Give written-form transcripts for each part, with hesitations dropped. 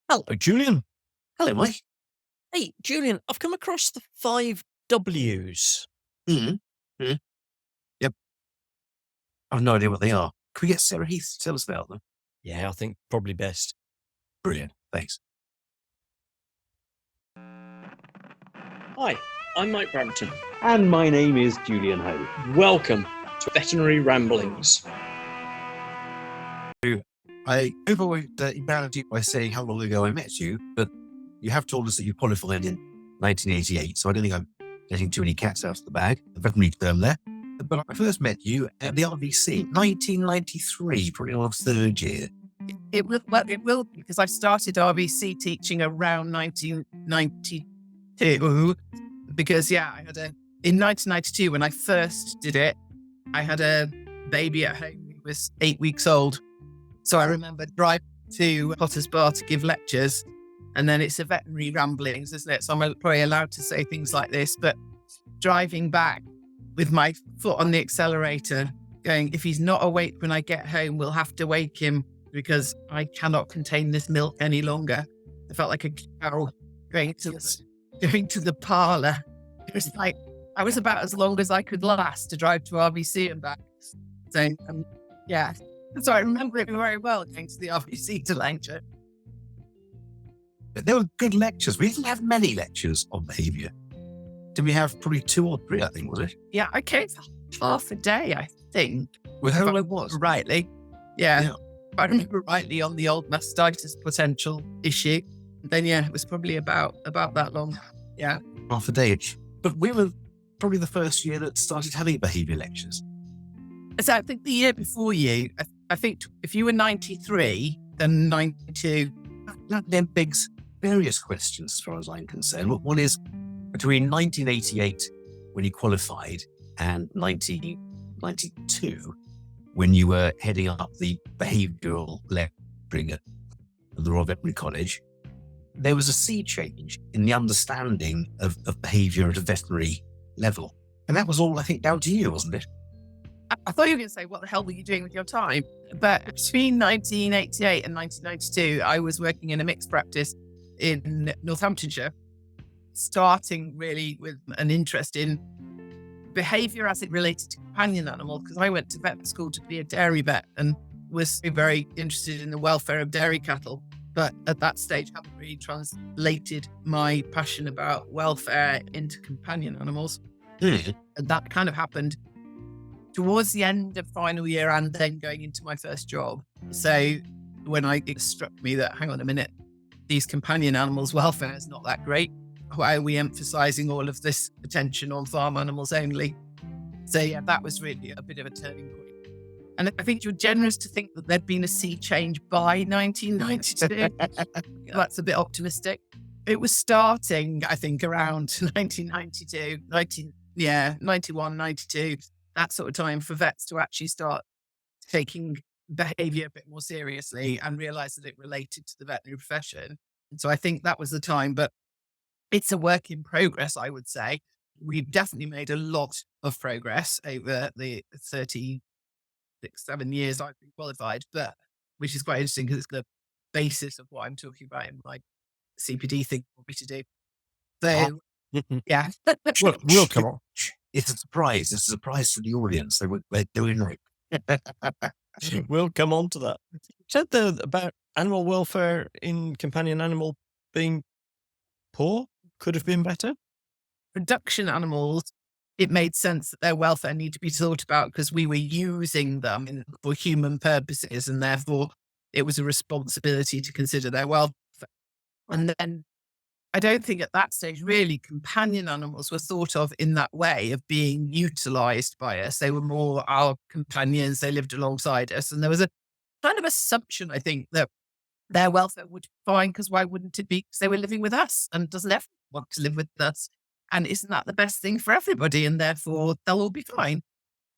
Hello, Julian. Hello, Mike. Hey, Julian, I've come across the 5 Ws. Mm. Yep. I've no idea what they are. Can we get Sarah Heath to tell us about them? Yeah, I think probably best. Brilliant. Thanks. Hi, I'm Mike Brampton. And my name is Julian Ho. Welcome to Veterinary Ramblings. I overworked embarrassed you by saying how long ago I met you, but you have told us that you qualified in 1988, so I don't think I'm getting too many cats out of the bag. A veterinary term there. But I first met you at the RVC, 1993, probably our third year. It will, because I started RVC teaching around 1992. Because, I had in 1992, when I first did it, I had a baby at home who was 8 weeks old. So I remember driving to Potter's Bar to give lectures, and then it's a veterinary ramblings, isn't it? So I'm probably allowed to say things like this, but driving back with my foot on the accelerator, going, if he's not awake when I get home, we'll have to wake him because I cannot contain this milk any longer. I felt like a cow going to the parlour. It was like, I was about as long as I could last to drive to RVC and back. So, So I remember it very well going to the RVC to lecture. But they were good lectures. We didn't have many lectures on behaviour. Did we have probably 2 or 3, I think, was it? Yeah, I came for half a day, I think. Well, how long it was? Rightly. Yeah. If I remember rightly, on the old mastitis potential issue. Then, it was probably about that long. Yeah. Half a day. But we were probably the first year that started having behaviour lectures. So I think the year before you, I think if you were 93, then 92. That then begs various questions as far as I'm concerned. One is, between 1988, when you qualified, and 1992, when you were heading up the behavioural lecturing at the Royal Veterinary College, there was a sea change in the understanding of behaviour at a veterinary level. And that was all, I think, down to you, wasn't it? I thought you were going to say, what the hell were you doing with your time? But between 1988 and 1992, I was working in a mixed practice in Northamptonshire, starting really with an interest in behaviour as it related to companion animals, because I went to vet school to be a dairy vet and was very interested in the welfare of dairy cattle. But at that stage, I hadn't really translated my passion about welfare into companion animals. And that kind of happened towards the end of final year and then going into my first job. So when it struck me that, hang on a minute, these companion animals' welfare is not that great. Why are we emphasising all of this attention on farm animals only? So that was really a bit of a turning point. And I think you're generous to think that there'd been a sea change by 1992. That's a bit optimistic. It was starting, I think, around 1992, 91, 92, that sort of time for vets to actually start taking behaviour a bit more seriously and realise that it related to the veterinary profession. And so I think that was the time, but it's a work in progress, I would say. We've definitely made a lot of progress over the 36, 7 years I've been qualified, but which is quite interesting because it's the basis of what I'm talking about in my CPD thing for me to do. So, yeah. We'll come on. It's a surprise. It's a surprise to the audience. We're doing right. We'll come on to that. You said about animal welfare in companion animal being poor, could have been better. Production animals, it made sense that their welfare needed to be thought about because we were using them for human purposes, and therefore it was a responsibility to consider their welfare. And then I don't think at that stage really companion animals were thought of in that way of being utilised by us. They were more our companions. They lived alongside us. And there was a kind of assumption, I think, that their welfare would be fine because why wouldn't it be? Because they were living with us, and doesn't everyone want to live with us? And isn't that the best thing for everybody? And therefore they'll all be fine,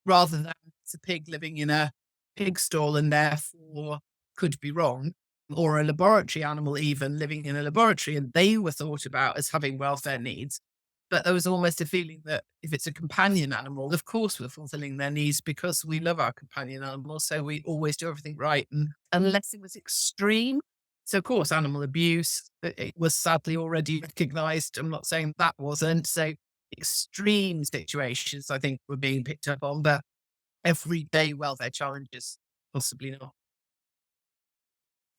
rather than it's a pig living in a pig stall and therefore could be wrong. Or a laboratory animal even living in a laboratory, and they were thought about as having welfare needs. But there was almost a feeling that if it's a companion animal, of course we're fulfilling their needs because we love our companion animals, so we always do everything right. And unless it was extreme, So, of course, animal abuse, it was sadly already recognised. I'm not saying that wasn't. So, extreme situations, I think, were being picked up on, but everyday welfare challenges, possibly not.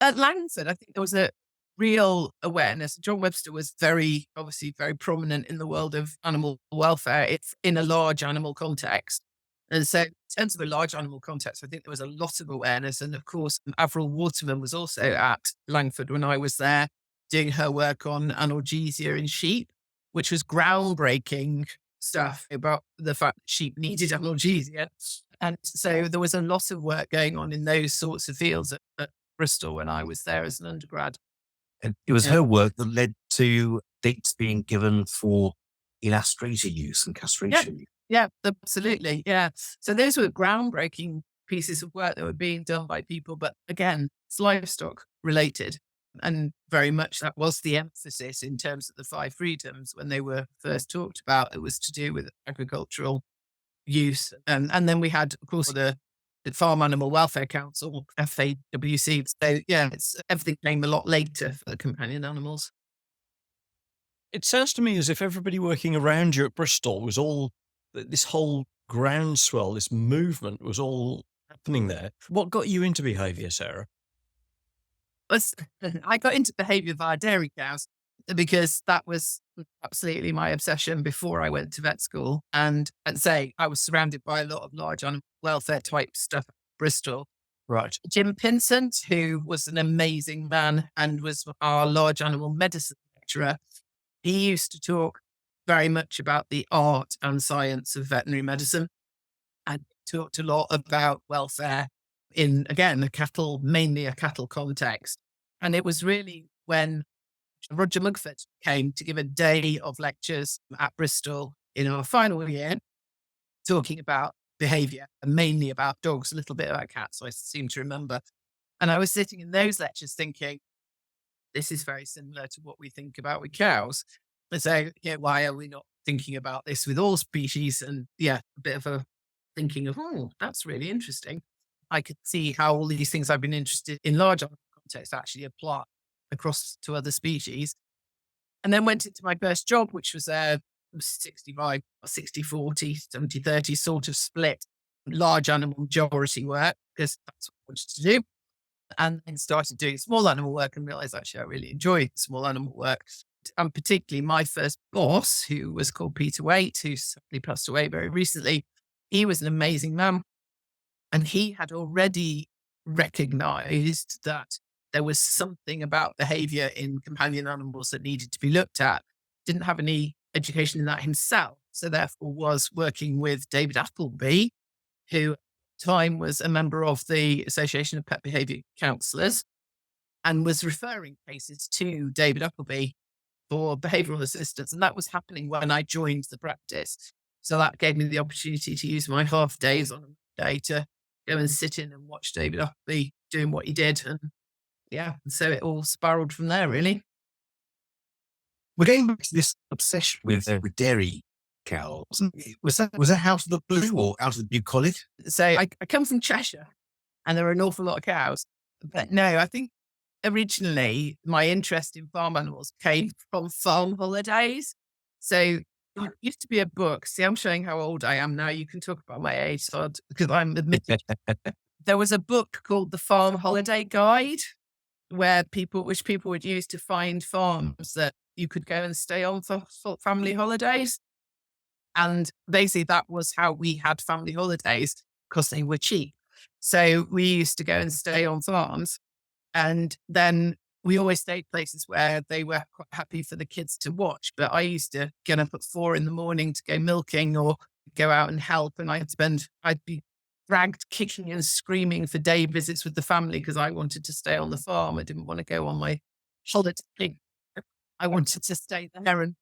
At Langford, I think there was a real awareness. John Webster was obviously very prominent in the world of animal welfare. It's in a large animal context. And so in terms of a large animal context, I think there was a lot of awareness. And of course, Avril Waterman was also at Langford when I was there doing her work on analgesia in sheep, which was groundbreaking stuff about the fact that sheep needed analgesia. And so there was a lot of work going on in those sorts of fields at Bristol when I was there as an undergrad. And it was Yeah. her work that led to dates being given for illustrator use and castration. Yeah, absolutely. Yeah. So those were groundbreaking pieces of work that were being done by people. But again, it's livestock related. And very much that was the emphasis in terms of the 5 freedoms when they were first talked about. It was to do with agricultural use. And then we had, of course, the Farm Animal Welfare Council, FAWC. So yeah, everything came a lot later for the companion animals. It sounds to me as if everybody working around you at Bristol was all, this whole groundswell, this movement was all happening there. What got you into behaviour, Sarah? I got into behaviour via dairy cows because that was absolutely my obsession before I went to vet school. And I'd say I was surrounded by a lot of large animal welfare type stuff at Bristol. Right. Jim Pinsent, who was an amazing man and was our large animal medicine lecturer, he used to talk very much about the art and science of veterinary medicine and talked a lot about welfare in, again, mainly a cattle context. And it was really when Roger Mugford came to give a day of lectures at Bristol in our final year, talking about behaviour and mainly about dogs, a little bit about cats, I seem to remember. And I was sitting in those lectures thinking, this is very similar to what we think about with cows. And so, why are we not thinking about this with all species? And a bit of a thinking of, that's really interesting. I could see how all these things I've been interested in large animal context actually apply across to other species. And then went into my first job, which was a 65, 60-40, 70-30 sort of split, large animal majority work, because that's what I wanted to do. And then started doing small animal work and realized actually I really enjoy small animal work. And particularly my first boss, who was called Peter Waite, who sadly passed away very recently, he was an amazing man. And he had already recognized that there was something about behavior in companion animals that needed to be looked at. Didn't have any education in that himself. So therefore was working with David Appleby, who at the time was a member of the Association of Pet Behaviour Counsellors and was referring cases to David Appleby for behavioural assistance. And that was happening when I joined the practice. So that gave me the opportunity to use my half days on a day to go and sit in and watch David Appleby doing what he did. And so it all spiraled from there, really. We're getting back to this obsession with dairy cows. Was that House of the Blue or out of the bucolic? So I come from Cheshire and there are an awful lot of cows. But no, I think originally my interest in farm animals came from farm holidays. So there used to be a book. See, I'm showing how old I am now. You can talk about my age because I'm admitted. There was a book called The Farm Holiday Guide, which people would use to find farms that you could go and stay on for family holidays. And basically that was how we had family holidays because they were cheap. So we used to go and stay on farms. And then we always stayed places where they were quite happy for the kids to watch. But I used to get up at 4 a.m. to go milking or go out and help. And I'd be dragged kicking and screaming for day visits with the family because I wanted to stay on the farm. I didn't want to go on my holiday. I wanted to stay there and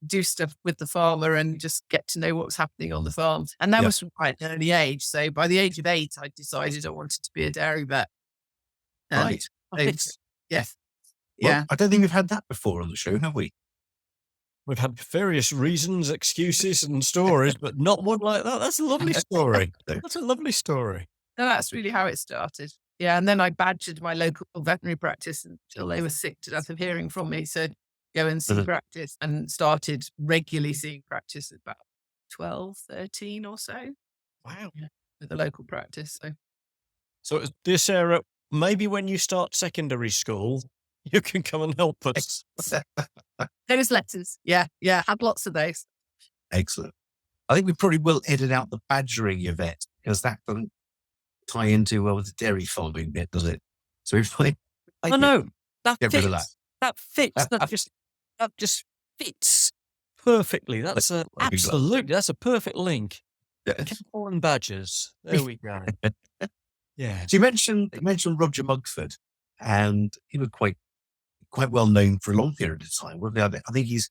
do stuff with the farmer and just get to know what was happening on the farm. And that was from quite an early age. So by the age of 8, I decided I wanted to be a dairy vet. Right. Yes. Well, I don't think we've had that before on the show, have we? We've had various reasons, excuses and stories, but not one like that. That's a lovely story. That's a lovely story. No, that's really how it started. Yeah. And then I badgered my local veterinary practice until they were sick to death of hearing from me. So go and see practice, and started regularly seeing practice at about 12, 13 or so. Wow. Yeah. With the local practice. So, dear Sarah, maybe when you start secondary school, you can come and help us. Those letters. Yeah. Yeah. Had lots of those. Excellent. I think we probably will edit out the badgering your vet, because that doesn't tie into, well, the dairy following bit, does it? So we probably Oh, no, that get fits. rid of that. That fits. That just fits perfectly. That's absolutely. That's a perfect link. Yeah. Cattle and badgers. There we go. Yeah. So you mentioned Roger Mugford, and he was quite well known for a long period of time, wasn't he? I think he's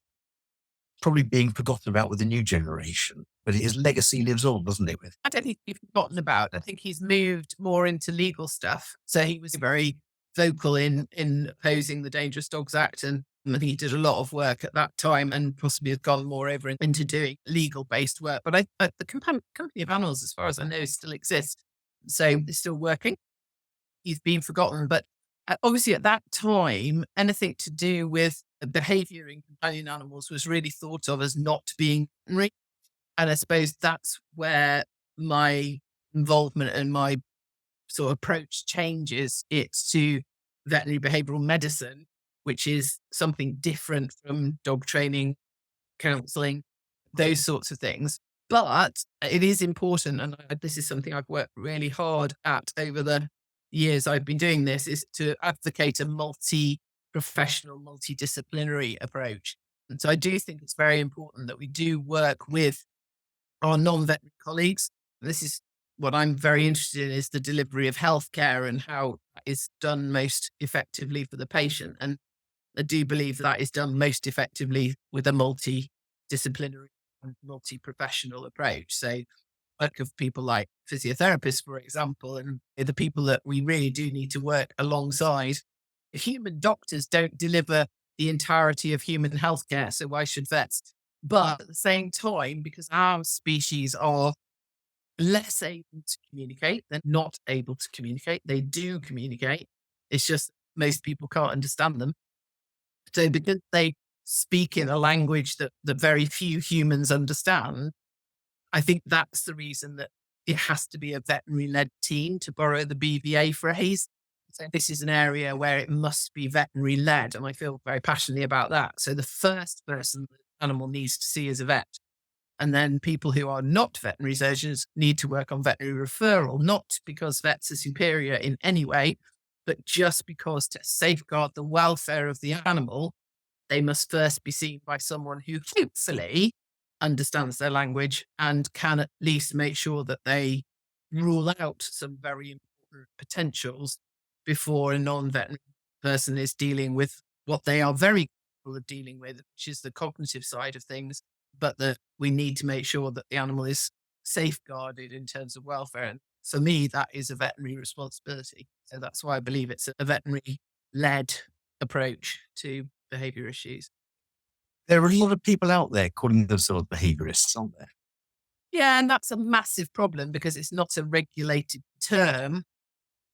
probably being forgotten about with the new generation, but his legacy lives on, doesn't it? I don't think he's forgotten about. I think he's moved more into legal stuff. So he was very vocal in opposing the Dangerous Dogs Act, and I think he did a lot of work at that time, and possibly has gone more over into doing legal-based work. But the Company of Animals, as far as I know, still exists. So it's still working. He's been forgotten. But obviously at that time, anything to do with behaviour in companion animals was really thought of as not being veterinary. And I suppose that's where my involvement and my sort of approach changes. It's to veterinary behavioural medicine, which is something different from dog training, counselling, those sorts of things. But it is important, and this is something I've worked really hard at over the years I've been doing this, is to advocate a multi-professional, multidisciplinary approach. And so I do think it's very important that we do work with our non-veterinary colleagues. This is what I'm very interested in, is the delivery of healthcare and how that is done most effectively for the patient. And I do believe that is done most effectively with a multidisciplinary and multi-professional approach. So work of people like physiotherapists, for example, and the people that we really do need to work alongside. Human doctors don't deliver the entirety of human healthcare, so why should vets? But at the same time, because our species are less able to communicate, they're not able to communicate. They do communicate. It's just most people can't understand them. So because they speak in a language that very few humans understand, I think that's the reason that it has to be a veterinary-led team, to borrow the BVA phrase. So this is an area where it must be veterinary-led, and I feel very passionately about that. So the first person the animal needs to see is a vet. And then people who are not veterinary surgeons need to work on veterinary referral, not because vets are superior in any way, but just because to safeguard the welfare of the animal, they must first be seen by someone who hopefully understands their language and can at least make sure that they rule out some very important potentials before a non-veterinary person is dealing with what they are very capable of dealing with, which is the cognitive side of things, but that we need to make sure that the animal is safeguarded in terms of welfare. And for me, that is a veterinary responsibility. So that's why I believe it's a veterinary-led approach to behaviour issues. There are a lot of people out there calling themselves behaviourists, aren't there? Yeah, and that's a massive problem because it's not a regulated term.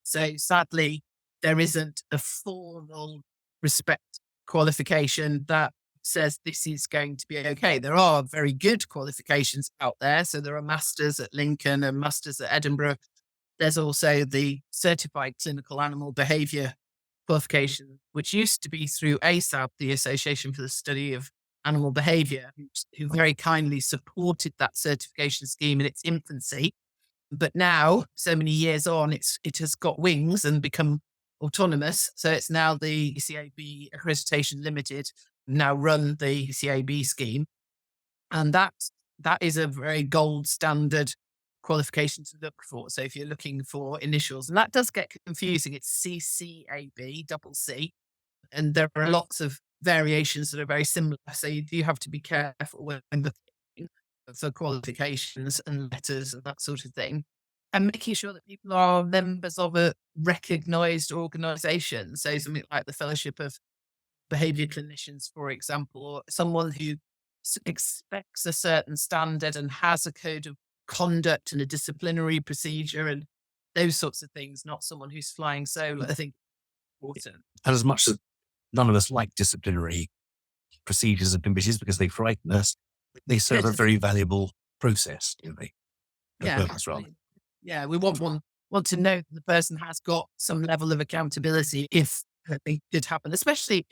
So sadly, there isn't a formal respect qualification that says this is going to be okay. There are very good qualifications out there. So there are masters at Lincoln and masters at Edinburgh. There's also the Certified Clinical Animal Behaviour qualification, which used to be through ASAB, the Association for the Study of Animal Behaviour, who very kindly supported that certification scheme in its infancy. But now, so many years on, it has got wings and become autonomous. So it's now the CAB Accreditation Limited, now run the CAB scheme. And that is a very gold standard qualification to look for. So if you're looking for initials, and that does get confusing, it's CCAB, double C. And there are lots of variations that are very similar. So you do have to be careful when looking for qualifications and letters and that sort of thing. And making sure that people are members of a recognised organisation. So something like the Fellowship of Behaviour Clinicians, for example, or someone who expects a certain standard and has a code of conduct and a disciplinary procedure and those sorts of things, not someone who's flying solo. I think important. And as much as none of us like disciplinary procedures and committees because they frighten us, they serve a very valuable process, don't they? A purpose, rather. Yeah, we want to know that the person has got some level of accountability if it did happen. Especially,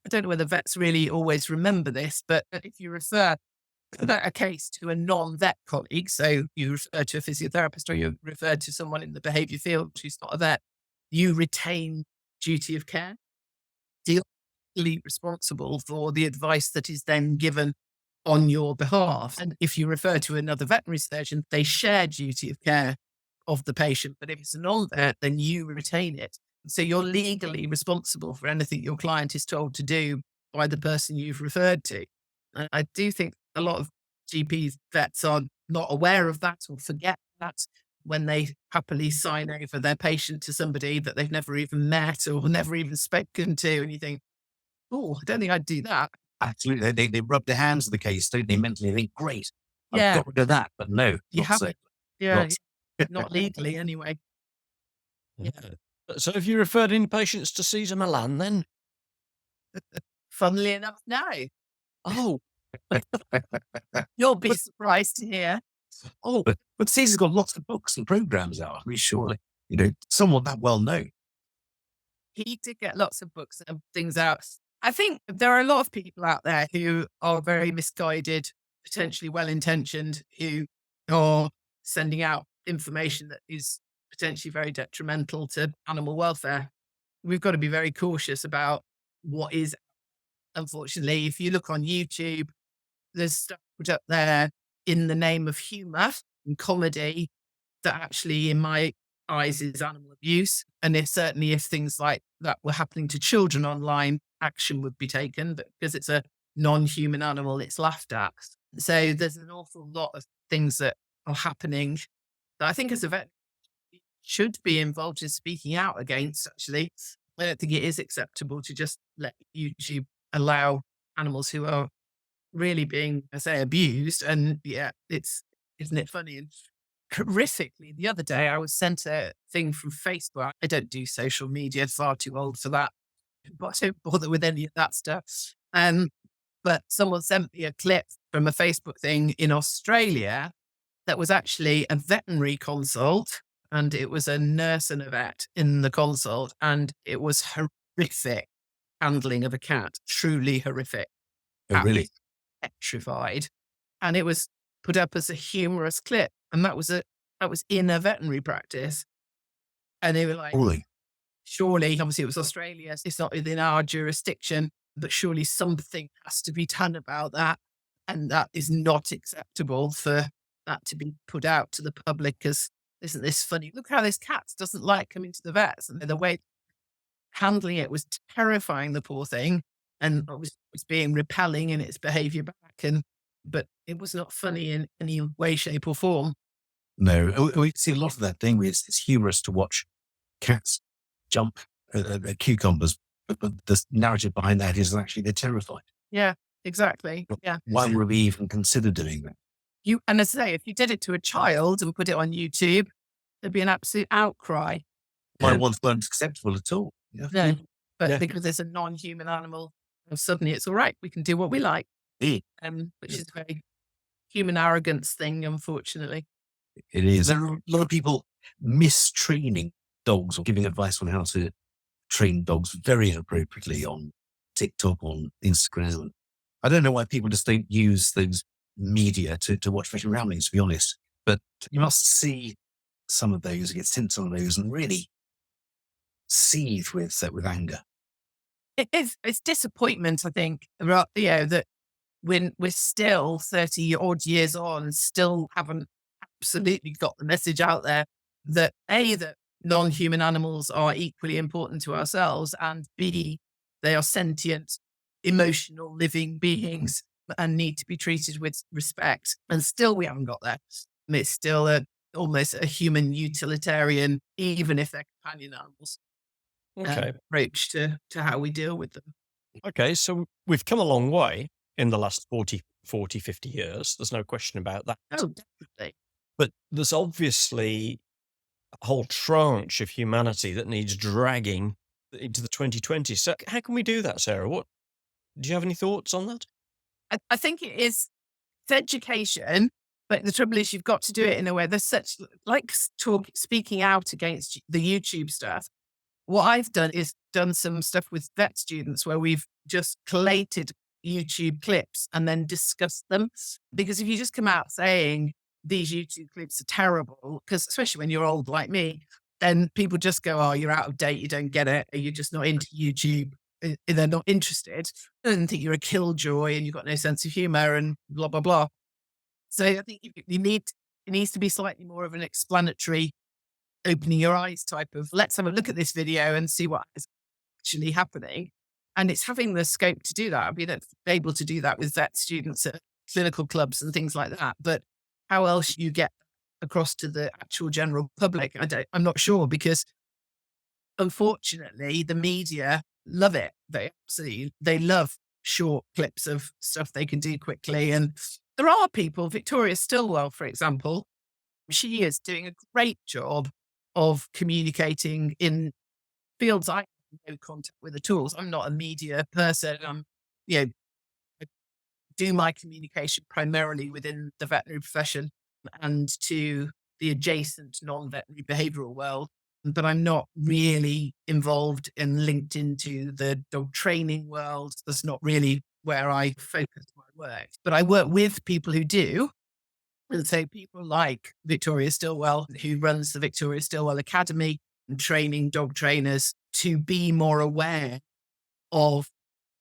I don't know whether vets really always remember this, but if you refer a case to a non-vet colleague, so you refer to a physiotherapist or you refer to someone in the behaviour field who's not a vet, you retain duty of care. You're legally responsible for the advice that is then given on your behalf. And if you refer to another veterinary surgeon, they share duty of care of the patient. But if it's a non-vet, then you retain it. So you're legally responsible for anything your client is told to do by the person you've referred to. And I do think a lot of GPs, vets are not aware of that or forget that when they happily sign over their patient to somebody that they've never even met or never even spoken to. And you think, oh, I don't think I'd do that. Absolutely. They rub their hands in the case, don't they? Mentally, they think, great, Yeah. I've got rid of that. But no, You not haven't. so. Yeah, Not- not legally anyway. Yeah. So have you referred any patients to Caesar Milan then? Funnily enough, no. Oh, You'll be surprised to hear. Oh, but Caesar's got lots of books and programs out. I mean, surely, someone that well known. He did get lots of books and things out. I think there are a lot of people out there who are very misguided, potentially well-intentioned, who are sending out information that is potentially very detrimental to animal welfare. We've got to be very cautious about what is, unfortunately, if you look on YouTube, there's stuff put up there in the name of humour and comedy that actually, in my eyes, is animal abuse. And certainly if things like that were happening to children online, action would be taken. But because it's a non-human animal, it's laughed at. So there's an awful lot of things that are happening that I think as a vet should be involved in speaking out against, actually. I don't think it is acceptable to just let YouTube allow animals who are really being, I say, abused. And yeah, isn't it funny? And horrifically, the other day I was sent a thing from Facebook. I don't do social media, far too old for that, but I don't bother with any of that stuff. But someone sent me a clip from a Facebook thing in Australia that was actually a veterinary consult, and it was a nurse and a vet in the consult, and it was horrific handling of a cat, truly horrific. Oh, really? Petrified. And it was put up as a humorous clip. And that was in a veterinary practice. And they were like, Really? surely, obviously it was Australia, it's not within our jurisdiction, but surely something has to be done about that. And that is not acceptable for that to be put out to the public because isn't this funny? Look how this cat doesn't like coming to the vets. And the way handling it was terrifying, the poor thing. And it was being repelling in its behaviour back. But it was not funny in any way, shape or form. No, we see a lot of that thing where it's humorous to watch cats jump at cucumbers, but the narrative behind that is actually they're terrified. Yeah, exactly. Yeah. Why would we even consider doing that? And as I say, if you did it to a child and put it on YouTube, there'd be an absolute outcry. My ones weren't acceptable at all. Yeah. No, but Yeah. because it's a non-human animal, suddenly it's all right. We can do what we like, Yeah, which is a very human arrogance thing, unfortunately. it is. There are a lot of people mistraining dogs or giving advice on how to train dogs very inappropriately on TikTok, on Instagram. I don't know why people just don't use those media to watch Veterinary Ramblings, to be honest. But you must see some of those, get sent some of those, and really seethe with anger. It's disappointment, I think, that when we're still 30 odd years on, still haven't absolutely got the message out there that that non-human animals are equally important to ourselves, and B, they are sentient, emotional, living beings and need to be treated with respect. And still we haven't got there. And it's still almost a human utilitarian, even if they're companion animals. okay. Approach to how we deal with them. Okay. So we've come a long way in the last 40, 50 years. There's no question about that. Oh, definitely. But there's obviously a whole tranche of humanity that needs dragging into the 2020s. So how can we do that, Sarah? Do you have any thoughts on that? I think it's education, but the trouble is you've got to do it in a way. There's such speaking out against the YouTube stuff. What I've done is done some stuff with vet students where we've just collated YouTube clips and then discussed them. Because if you just come out saying these YouTube clips are terrible, because especially when you're old like me, then people just go, oh, you're out of date, you don't get it, or you're just not into YouTube, and they're not interested, and think you're a killjoy and you've got no sense of humor and blah, blah, blah. So I think it needs to be slightly more of an explanatory, opening your eyes type of, let's have a look at this video and see what is actually happening. And it's having the scope to do that. I've been able to do that with vet students at clinical clubs and things like that. But how else you get across to the actual general public, I'm not sure, because unfortunately the media love it. They love short clips of stuff they can do quickly. And there are people, Victoria Stilwell, for example, she is doing a great job of communicating in fields I have no contact with at all. I'm not a media person. I do my communication primarily within the veterinary profession and to the adjacent non-veterinary behavioural world, but I'm not really involved and linked into the dog training world. That's not really where I focus my work, but I work with people who do. And so people like Victoria Stilwell, who runs the Victoria Stilwell Academy and training dog trainers to be more aware of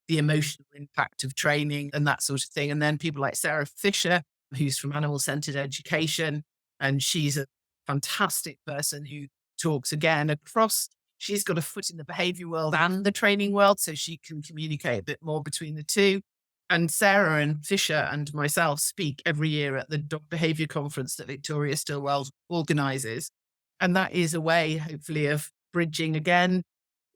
the emotional impact of training and that sort of thing. And then people like Sarah Fisher, who's from Animal Centered Education, and she's a fantastic person who talks again across. She's got a foot in the behavior world and the training world, so she can communicate a bit more between the two. And Sarah and Fisher and myself speak every year at the Dog Behaviour Conference that Victoria Stilwell organises. And that is a way, hopefully, of bridging again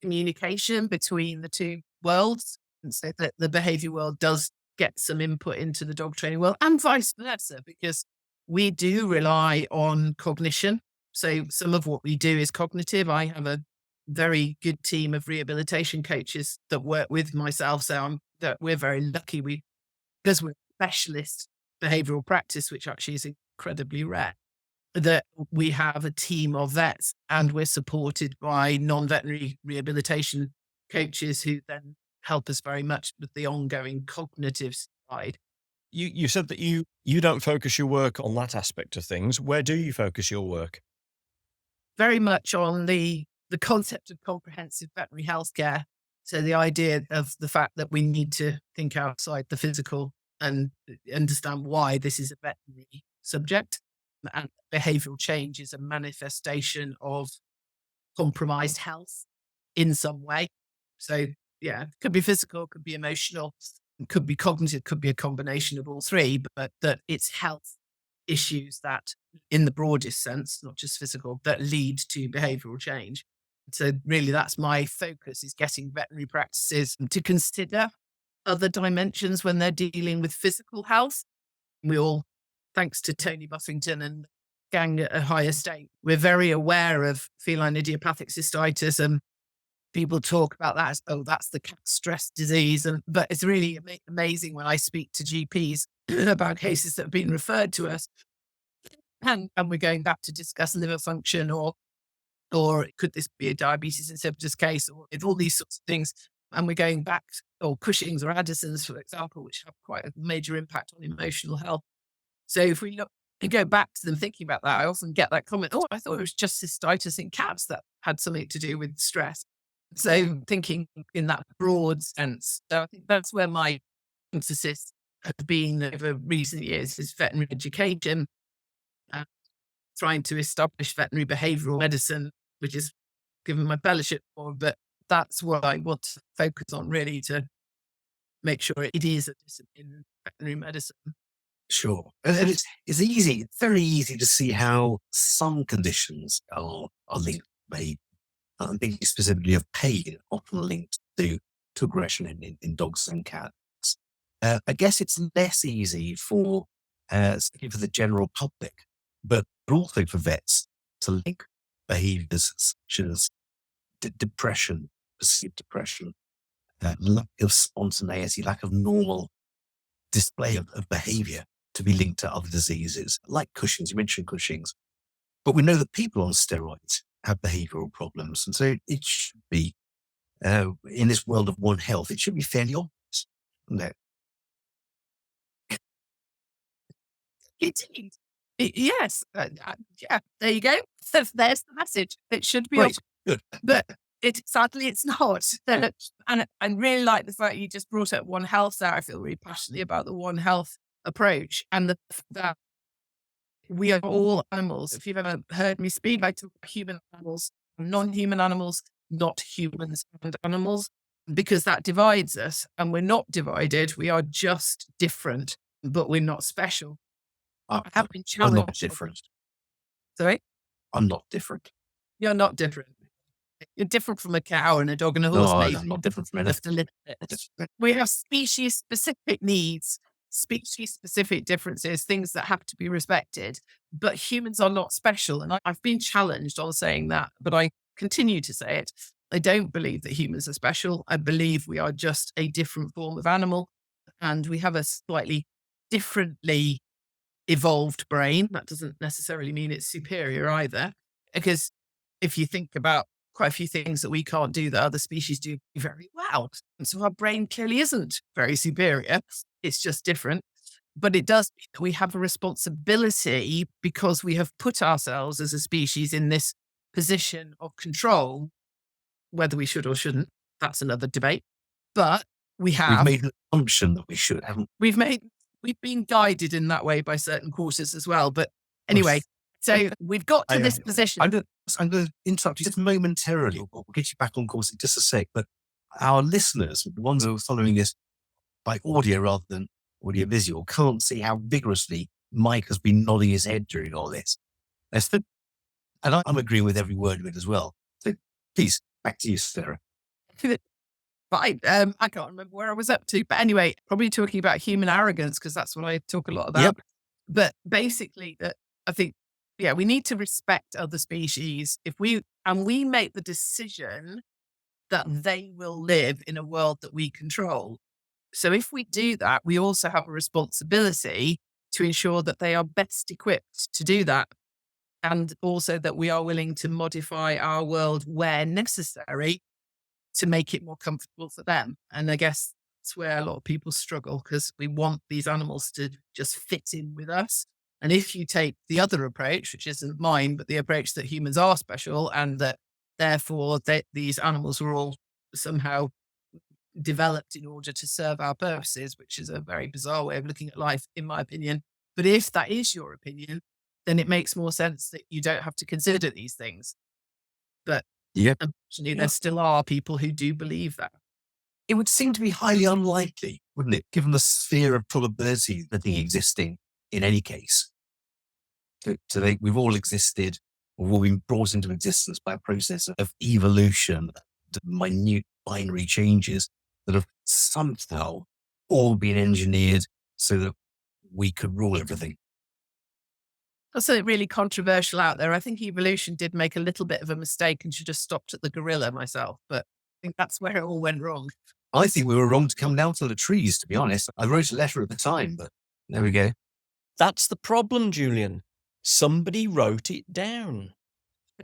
communication between the two worlds, and so that the behaviour world does get some input into the dog training world, and vice versa, because we do rely on cognition. So some of what we do is cognitive. I have a very good team of rehabilitation coaches that work with myself. So we're very lucky because we're a specialist behavioural practice, which actually is incredibly rare, that we have a team of vets and we're supported by non-veterinary rehabilitation coaches who then help us very much with the ongoing cognitive side. You said that you don't focus your work on that aspect of things. Where do you focus your work? Very much on the concept of comprehensive veterinary healthcare. So the idea of the fact that we need to think outside the physical and understand why this is a veterinary subject, and behavioural change is a manifestation of compromised health in some way. So yeah, it could be physical, could be emotional, could be cognitive, could be a combination of all three, but that it's health issues that, in the broadest sense, not just physical, that lead to behavioural change. So really that's my focus, is getting veterinary practices to consider other dimensions when they're dealing with physical health. We all, thanks to Tony Buffington and gang at a higher state, we're very aware of feline idiopathic cystitis, and people talk about that as, oh, that's the cat stress disease. But it's really amazing when I speak to GPs about cases that have been referred to us, and we're going back to discuss liver function, or could this be a diabetes insipidus case, or all these sorts of things. And we're going back, or Cushing's or Addison's, for example, which have quite a major impact on emotional health. So if we look and go back to them thinking about that, I often get that comment, oh, I thought it was just cystitis in cats that had something to do with stress. So thinking in that broad sense, so I think that's where my emphasis has been over recent years, is veterinary education, trying to establish veterinary behavioural medicine, which is given my fellowship for, but that's what I want to focus on, really, to make sure it is a discipline, veterinary medicine. Sure. And it's easy, it's very easy to see how some conditions are linked to behavior. I'm thinking specifically of pain, often linked to aggression in dogs and cats. I guess it's less easy certainly for the general public, but also for vets to link behaviors such as depression, perceived depression, lack of spontaneity, lack of normal display of behavior to be linked to other diseases like Cushing's. You mentioned Cushing's. But we know that people on steroids have behavioral problems. And so it should be, in this world of One Health, it should be fairly obvious. No. Indeed. Yes. Yeah. There you go. There's the message. It should be Right. Good. but sadly it's not. And I really like the fact you just brought up One Health there. I feel really passionately about the One Health approach and the fact that we are all animals. If you've ever heard me speak, I talk about human animals, non-human animals, not humans and animals, because that divides us, and we're not divided. We are just different, but we're not special. I have been I'm challenged. not different. Sorry? I'm not different. You're not different. You're different from a cow and a dog and a horse, No, maybe. I'm not different from Just a anything. little bit. We have species-specific needs, species-specific differences, things that have to be respected. But humans are not special. And I've been challenged on saying that, but I continue to say it. I don't believe that humans are special. I believe we are just a different form of animal, and we have a slightly differently evolved brain. That doesn't necessarily mean it's superior either, because if you think about quite a few things that we can't do that other species do very well. And so our brain clearly isn't very superior. It's just different. But it does mean that we have a responsibility because we have put ourselves as a species in this position of control, whether we should or shouldn't. That's another debate. But We've made an assumption that we should, haven't we've been guided in that way by certain courses as well. But anyway, so we've got to this position. I'm going to interrupt you just momentarily. We'll get you back on course in just a sec. But our listeners, the ones who are following this by audio rather than audio visual, can't see how vigorously Mike has been nodding his head during all this. And I'm agreeing with every word of it as well. So please, back to you, Sarah. Fine. I can't remember where I was up to. But anyway, probably talking about human arrogance, because that's what I talk a lot about. Yep. But basically, that I think, we need to respect other species. If we make the decision that they will live in a world that we control. So if we do that, we also have a responsibility to ensure that they are best equipped to do that. And also that we are willing to modify our world where necessary to make it more comfortable for them. And I guess that's where a lot of people struggle, because we want these animals to just fit in with us. And if you take the other approach, which isn't mine, but the approach that humans are special and that therefore these animals are all somehow developed in order to serve our purposes, which is a very bizarre way of looking at life, in my opinion. But if that is your opinion, then it makes more sense that you don't have to consider these things. But unfortunately, there still are people who do believe that. It would seem to be highly unlikely, wouldn't it, given the sphere of probability that they existing in any case. We've all existed, or we've been brought into existence by a process of evolution, minute binary changes that have somehow all been engineered so that we could rule everything. That's something really controversial out there. I think evolution did make a little bit of a mistake and should have stopped at the gorilla myself, but I think that's where it all went wrong. I think we were wrong to come down to the trees, to be honest. I wrote a letter at the time, but there we go. That's the problem, Julian. Somebody wrote it down.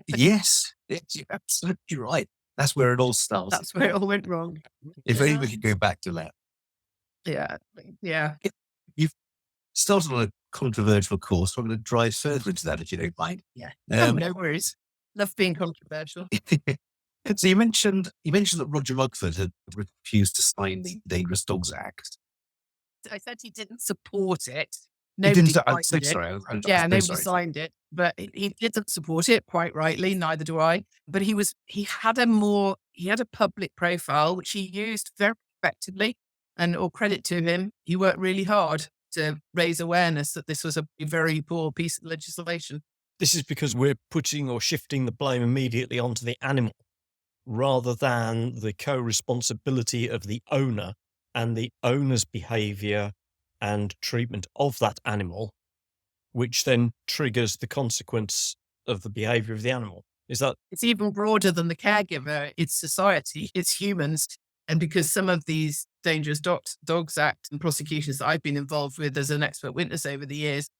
Yes, you're absolutely right. That's where it all starts. That's where it all went wrong. If only we could go back to that. Yeah. You've started on a controversial course, so I'm going to drive further into that if you don't mind. Yeah. No worries. Love being controversial. So you mentioned that Roger Mugford had refused to sign the Dangerous Dogs Act. I said he didn't support it. Nobody I'm so sorry. Nobody signed it, but he didn't support it, quite rightly. Neither do I. But he had a public profile, which he used very effectively, and all credit to him. He worked really hard to raise awareness that this was a very poor piece of legislation. This is because we're putting or shifting the blame immediately onto the animal rather than the co-responsibility of the owner and the owner's behaviour and treatment of that animal, which then triggers the consequence of the behaviour of the animal. Is that It's even broader than the caregiver. It's society, it's humans. And because some of these Dangerous Dogs Act and prosecutions that I've been involved with as an expert witness over the years,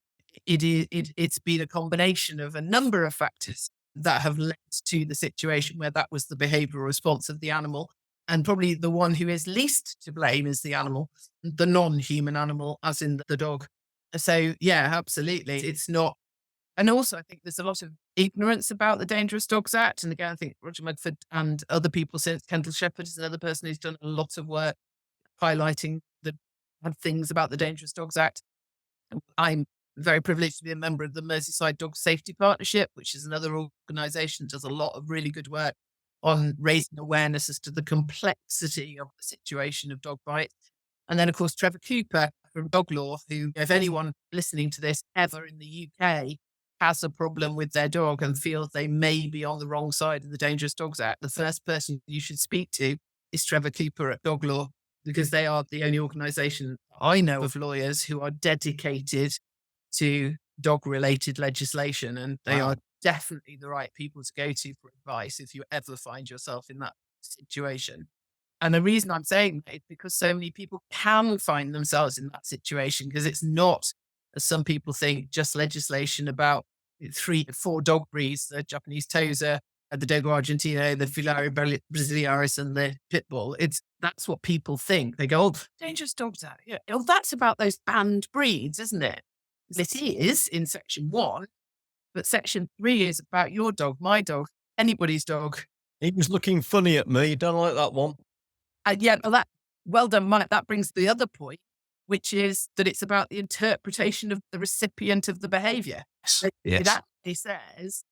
it's been a combination of a number of factors that have led to the situation where that was the behavioural response of the animal. And probably the one who is least to blame is the animal, the non-human animal, as in the dog. So, yeah, absolutely. It's not. And also, I think there's a lot of ignorance about the Dangerous Dogs Act. And again, I think Roger Mugford and other people since, Kendall Shepherd is another person who's done a lot of work highlighting the bad things about the Dangerous Dogs Act. I'm very privileged to be a member of the Merseyside Dog Safety Partnership, which is another organisation that does a lot of really good work on raising awareness as to the complexity of the situation of dog bites. And then, of course, Trevor Cooper from Dog Law, who, if anyone listening to this ever in the UK has a problem with their dog and feels they may be on the wrong side of the Dangerous Dogs Act, the first person you should speak to is Trevor Cooper at Dog Law, because they are the only organisation I know of lawyers who are dedicated to dog-related legislation, and they are definitely the right people to go to for advice if you ever find yourself in that situation. And the reason I'm saying that is because so many people can find themselves in that situation, because it's not, as some people think, just legislation about 3 or 4 dog breeds: the Japanese Tosa, the Dogo Argentino, the Filario Brasiliaris, and the Pitbull. That's what people think. They go, "Oh, Dangerous Dogs Act. Yeah, oh, that's about those banned breeds, isn't it?" It is in section 1, but section 3 is about your dog, my dog, anybody's dog. he was looking funny at me? Don't like that one. Yeah, well done, Mike. That brings the other point, which is that it's about the interpretation of the recipient of the behaviour. It actually says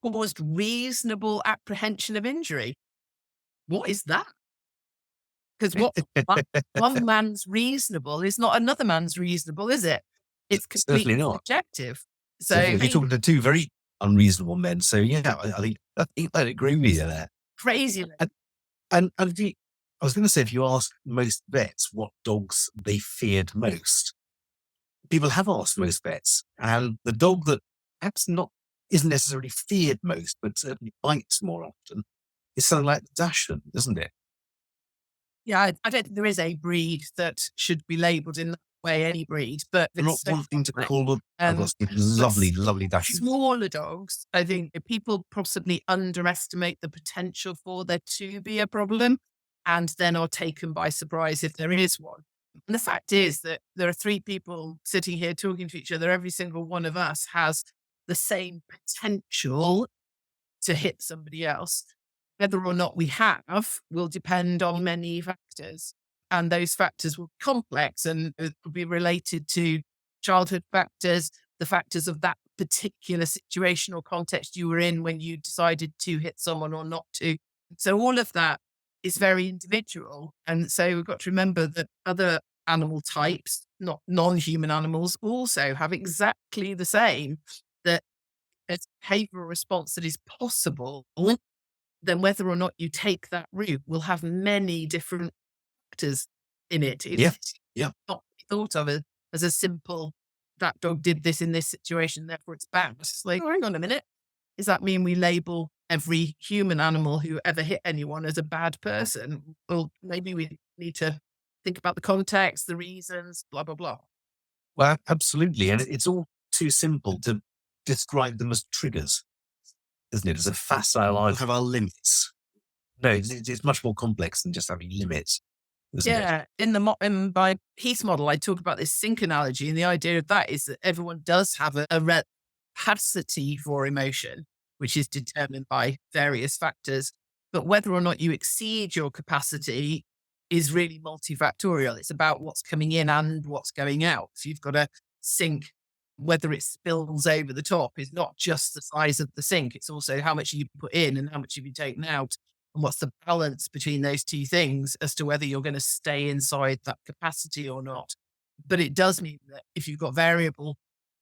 caused reasonable apprehension of injury. What is that? Because one man's reasonable is not another man's reasonable, is it? It's completely Certainly not. subjective. So You're talking to 2 very unreasonable men. So yeah, I think I'd agree with you there. crazy. And I was going to say, if you ask most vets what dogs they feared most, people have asked most vets, and the dog that perhaps isn't necessarily feared most, but certainly bites more often, is something like the Dachshund, isn't it? Yeah, I don't think there is a breed that should be labelled in that way, any breed, but I'm not it's so wanting to common. call them. I've got some lovely Dachshunds. Smaller dogs, I think people possibly underestimate the potential for there to be a problem, and then are taken by surprise if there is one. And the fact is that there are 3 people sitting here talking to each other. Every single one of us has the same potential to hit somebody else. Whether or not we have will depend on many factors. And those factors will be complex and will be related to childhood factors, the factors of that particular situation or context you were in when you decided to hit someone or not to. So all of that is very individual. And so we've got to remember that other animal types, not non-human animals, also have exactly the same, that a behavioural response that is possible, then whether or not you take that route will have many different factors in it. It's not thought of as a simple, that dog did this in this situation, therefore it's bad. It's like, hang on a minute. Does that mean we label every human animal who ever hit anyone as a bad person? Well, maybe we need to think about the context, the reasons, blah, blah, blah. Well, absolutely. And it's all too simple to describe them as triggers, isn't it? As a facile, I have our limits. No, it's much more complex than just having limits. Yeah. In my Heath model, I talk about this sink analogy. And the idea of that is that everyone does have a capacity for emotion, which is determined by various factors. But whether or not you exceed your capacity is really multifactorial. It's about what's coming in and what's going out. So you've got a sink, whether it spills over the top is not just the size of the sink. It's also how much you put in and how much you've taken out. And what's the balance between those 2 things as to whether you're going to stay inside that capacity or not. But it does mean that if you've got variable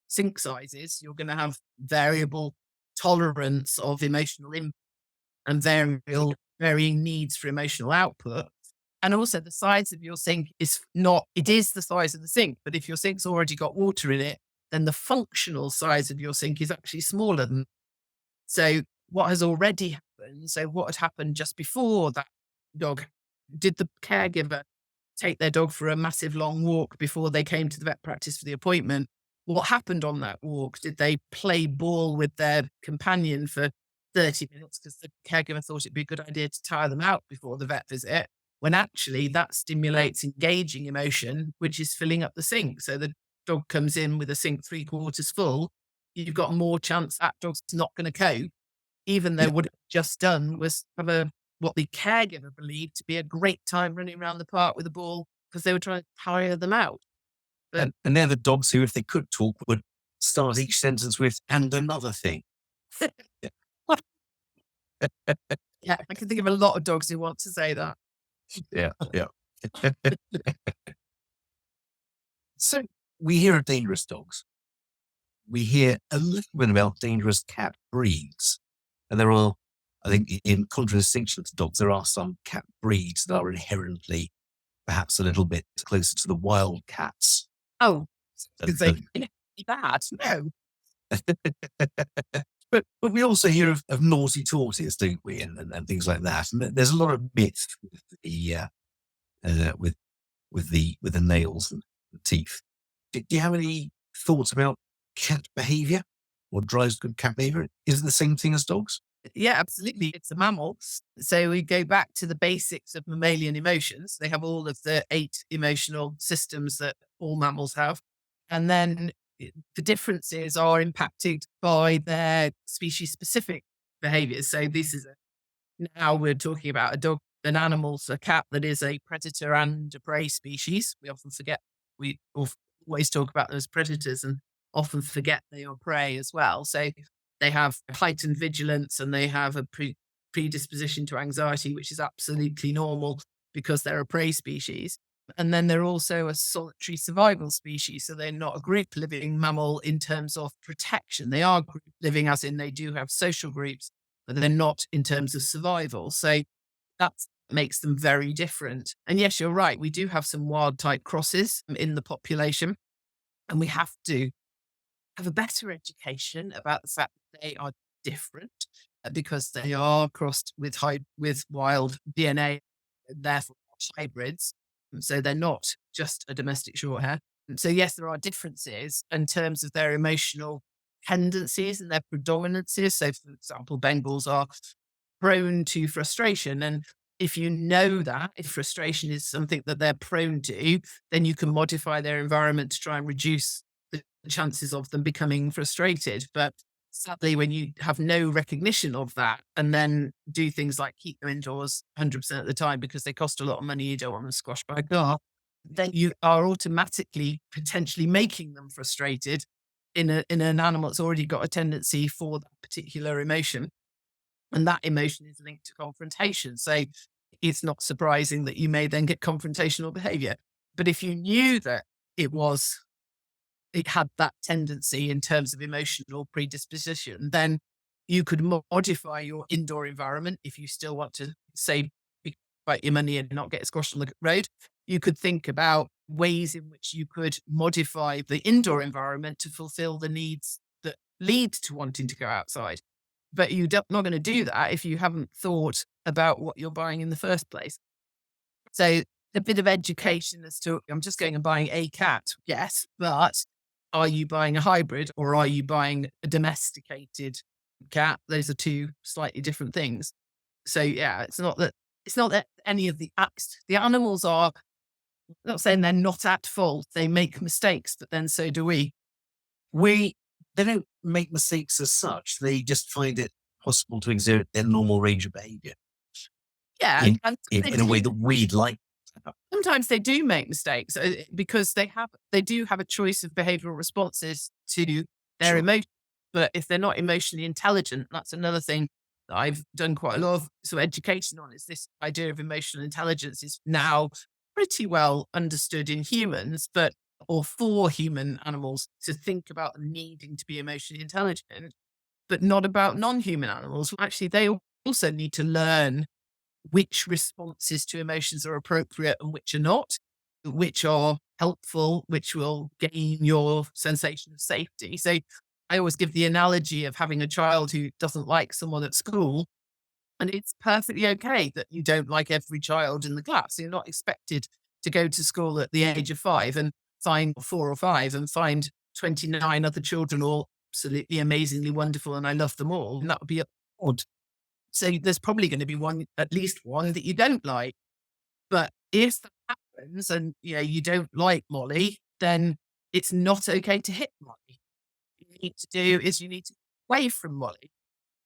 sink sizes, you're going to have variable tolerance of emotional input and varying needs for emotional output. And also the size of your sink is the size of the sink, but if your sink's already got water in it, then the functional size of your sink is actually smaller than. So what has already happened. So what had happened just before that dog? Did the caregiver take their dog for a massive long walk before they came to the vet practice for the appointment? What happened on that walk? Did they play ball with their companion for 30 minutes because the caregiver thought it'd be a good idea to tire them out before the vet visit? When actually that stimulates engaging emotion, which is filling up the sink. So the dog comes in with a sink 3/4 full, you've got more chance that dog's not going to cope, even though what it just done was have what the caregiver believed to be a great time running around the park with a ball because they were trying to tire them out. But And they're the dogs who, if they could talk, would start each sentence with, and another thing. yeah, I can think of a lot of dogs who want to say that. Yeah. So we hear of dangerous dogs. We hear a little bit about dangerous cat breeds. And there are, I think, in contradistinction to dogs, there are some cat breeds that are inherently perhaps a little bit closer to the wild cats. Oh, because they than- bad. No. But we also hear of naughty tortoise, don't we, and things like that. And there's a lot of myth with the nails and the teeth. Do you have any thoughts about cat behaviour? What drives good cat behaviour? Is it the same thing as dogs? Yeah, absolutely. It's a mammal. So we go back to the basics of mammalian emotions. They have all of the 8 emotional systems that all mammals have. And then the differences are impacted by their species specific behaviors. So this is now we're talking about a dog, an animal, a cat that is a predator and a prey species. We often forget, we always talk about those predators and often forget they are prey as well. So they have heightened vigilance and they have a predisposition to anxiety, which is absolutely normal because they're a prey species. And then they're also a solitary survival species. So they're not a group living mammal in terms of protection. They are group living, as in they do have social groups, but they're not in terms of survival. So that makes them very different. And yes, you're right. We do have some wild type crosses in the population, and we have to have a better education about the fact that they are different because they are crossed with wild DNA, therefore hybrids. So they're not just a domestic shorthair. So yes, there are differences in terms of their emotional tendencies and their predominances. So for example, Bengals are prone to frustration. And if you know that, if frustration is something that they're prone to, then you can modify their environment to try and reduce the chances of them becoming frustrated. But sadly, when you have no recognition of that and then do things like keep them indoors 100% of the time because they cost a lot of money, you don't want them squashed by a car, then you are automatically potentially making them frustrated in an animal that's already got a tendency for that particular emotion. And that emotion is linked to confrontation. So it's not surprising that you may then get confrontational behavior. But if you knew that it had that tendency in terms of emotional predisposition, then you could modify your indoor environment. If you still want to save your money and not get squashed on the road, you could think about ways in which you could modify the indoor environment to fulfill the needs that lead to wanting to go outside. But you're not going to do that if you haven't thought about what you're buying in the first place. So a bit of education as to, I'm just going and buying a cat. Yes, but are you buying a hybrid or are you buying a domesticated cat? Those are two slightly different things. So yeah, it's not that any of the animals are, I'm not saying they're not at fault. They make mistakes, but then so do we. They don't make mistakes as such. They just find it possible to exert their normal range of behaviour Yeah. in a way that we'd like. Sometimes they do make mistakes because they do have a choice of behavioral responses to their emotions. But if they're not emotionally intelligent, that's another thing that I've done quite a lot of education on, is this idea of emotional intelligence is now pretty well understood in humans, or for human animals to think about needing to be emotionally intelligent, but not about non-human animals. Actually, they also need to learn which responses to emotions are appropriate and which are not, which are helpful, which will gain your sensation of safety. So I always give the analogy of having a child who doesn't like someone at school. And it's perfectly okay that you don't like every child in the class. You're not expected to go to school at the age of 5 and find 4 or 5 and find 29 other children all absolutely amazingly wonderful and I love them all. And that would be odd. So there's probably going to be one, at least one that you don't like. But if that happens and you don't like Molly, then it's not okay to hit Molly. What you need to do is you need to get away from Molly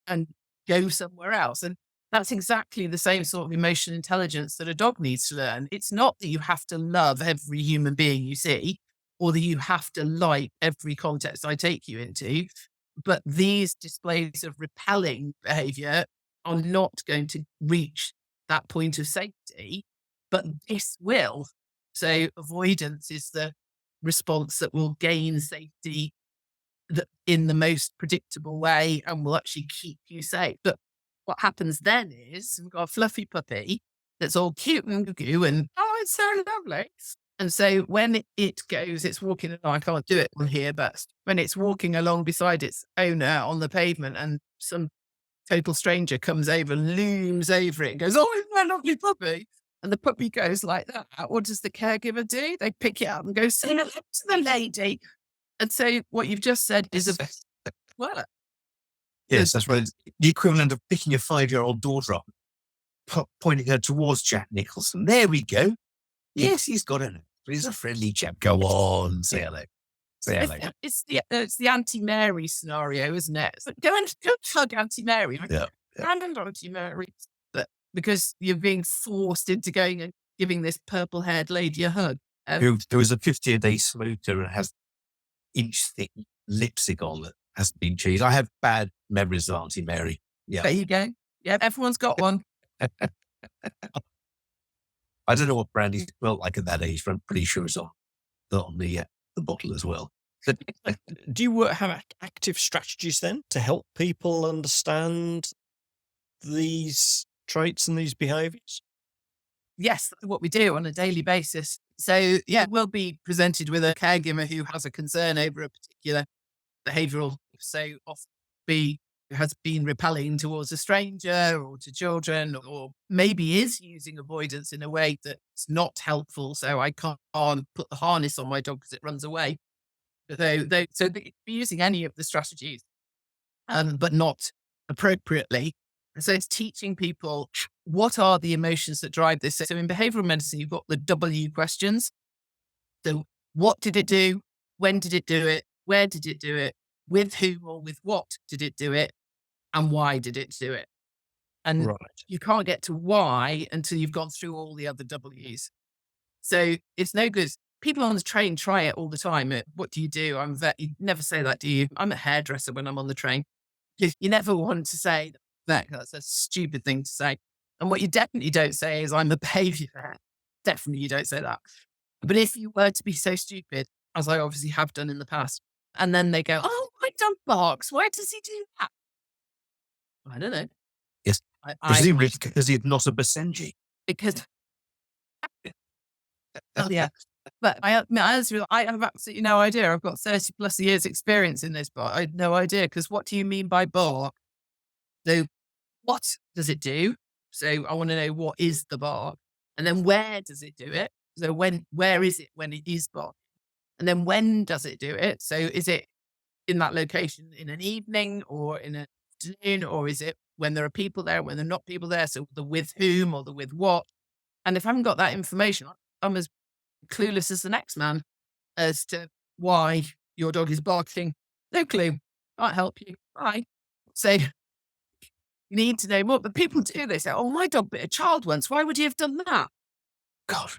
and go somewhere else. And that's exactly the same sort of emotional intelligence that a dog needs to learn. It's not that you have to love every human being you see, or that you have to like every context I take you into, but these displays of repelling behavior are not going to reach that point of safety, but this will. So avoidance is the response that will gain safety in the most predictable way and will actually keep you safe. But what happens then is we've got a fluffy puppy that's all cute and goo and, oh, it's so lovely. And so when it goes, it's walking along, I can't do it on here, but when it's walking along beside its owner on the pavement and some total stranger comes over, looms over it and goes, oh, isn't that a lovely puppy? And the puppy goes like that. What does the caregiver do? They pick it up and go, say hello to the lady. And so what you've just said is well, Yes, that's right. The equivalent of picking your 5-year-old daughter up, pointing her towards Jack Nicholson. There we go. Yes, he's got it. He's a friendly chap. Go on, say hello. Say hello. It's the Auntie Mary scenario, isn't it? So go and hug Auntie Mary. Yeah. And Auntie Mary. But because you're being forced into going and giving this purple-haired lady a hug. Who is a 50-a-day smoker and has inch-thick lipstick on that hasn't been changed. I have bad memories of Auntie Mary. Yeah. There you go. Yeah, everyone's got one. I don't know what brandy smelled like at that age, but I'm pretty sure it's on the bottle as well. Do you have active strategies then to help people understand these traits and these behaviours? Yes, that's what we do on a daily basis. So, yeah, we'll be presented with a caregiver who has a concern over a particular behavioural. So, often has been repelling towards a stranger or to children, or maybe is using avoidance in a way that's not helpful. So, I can't put the harness on my dog because it runs away. So they be using any of the strategies, but not appropriately. So it's teaching people what are the emotions that drive this. So in behavioral medicine, you've got the W questions. So what did it do? When did it do it? Where did it do it? With whom or with what did it do it? And why did it do it? And you can't get to why until you've gone through all the other W's. So it's no good. People on the train try it all the time. What do you do? I'm a vet. You never say that, do you? I'm a hairdresser when I'm on the train. You never want to say that. That's a stupid thing to say. And what you definitely don't say is I'm a behaviour vet. Definitely you don't say that. But if you were to be so stupid, as I obviously have done in the past, and then they go, oh, my dog barks. Why does he do that? I don't know. Yes. Presumably because he's not a Basenji. Because, well, yeah. But I have absolutely no idea. I've got 30 plus years experience in this, but I had no idea. Because what do you mean by bark? So what does it do? So I want to know what is the bark, and then where does it do it? So where is it when it is bark? And then when does it do it? So is it in that location in an evening or in an afternoon, or is it when there are people there, when there are not people there? So the with whom or the with what? And if I haven't got that information, I'm as clueless as the next man as to why your dog is barking. No clue. Can't help you. Bye. So you need to know more. But people do this. Oh, my dog bit a child once. Why would he have done that? God.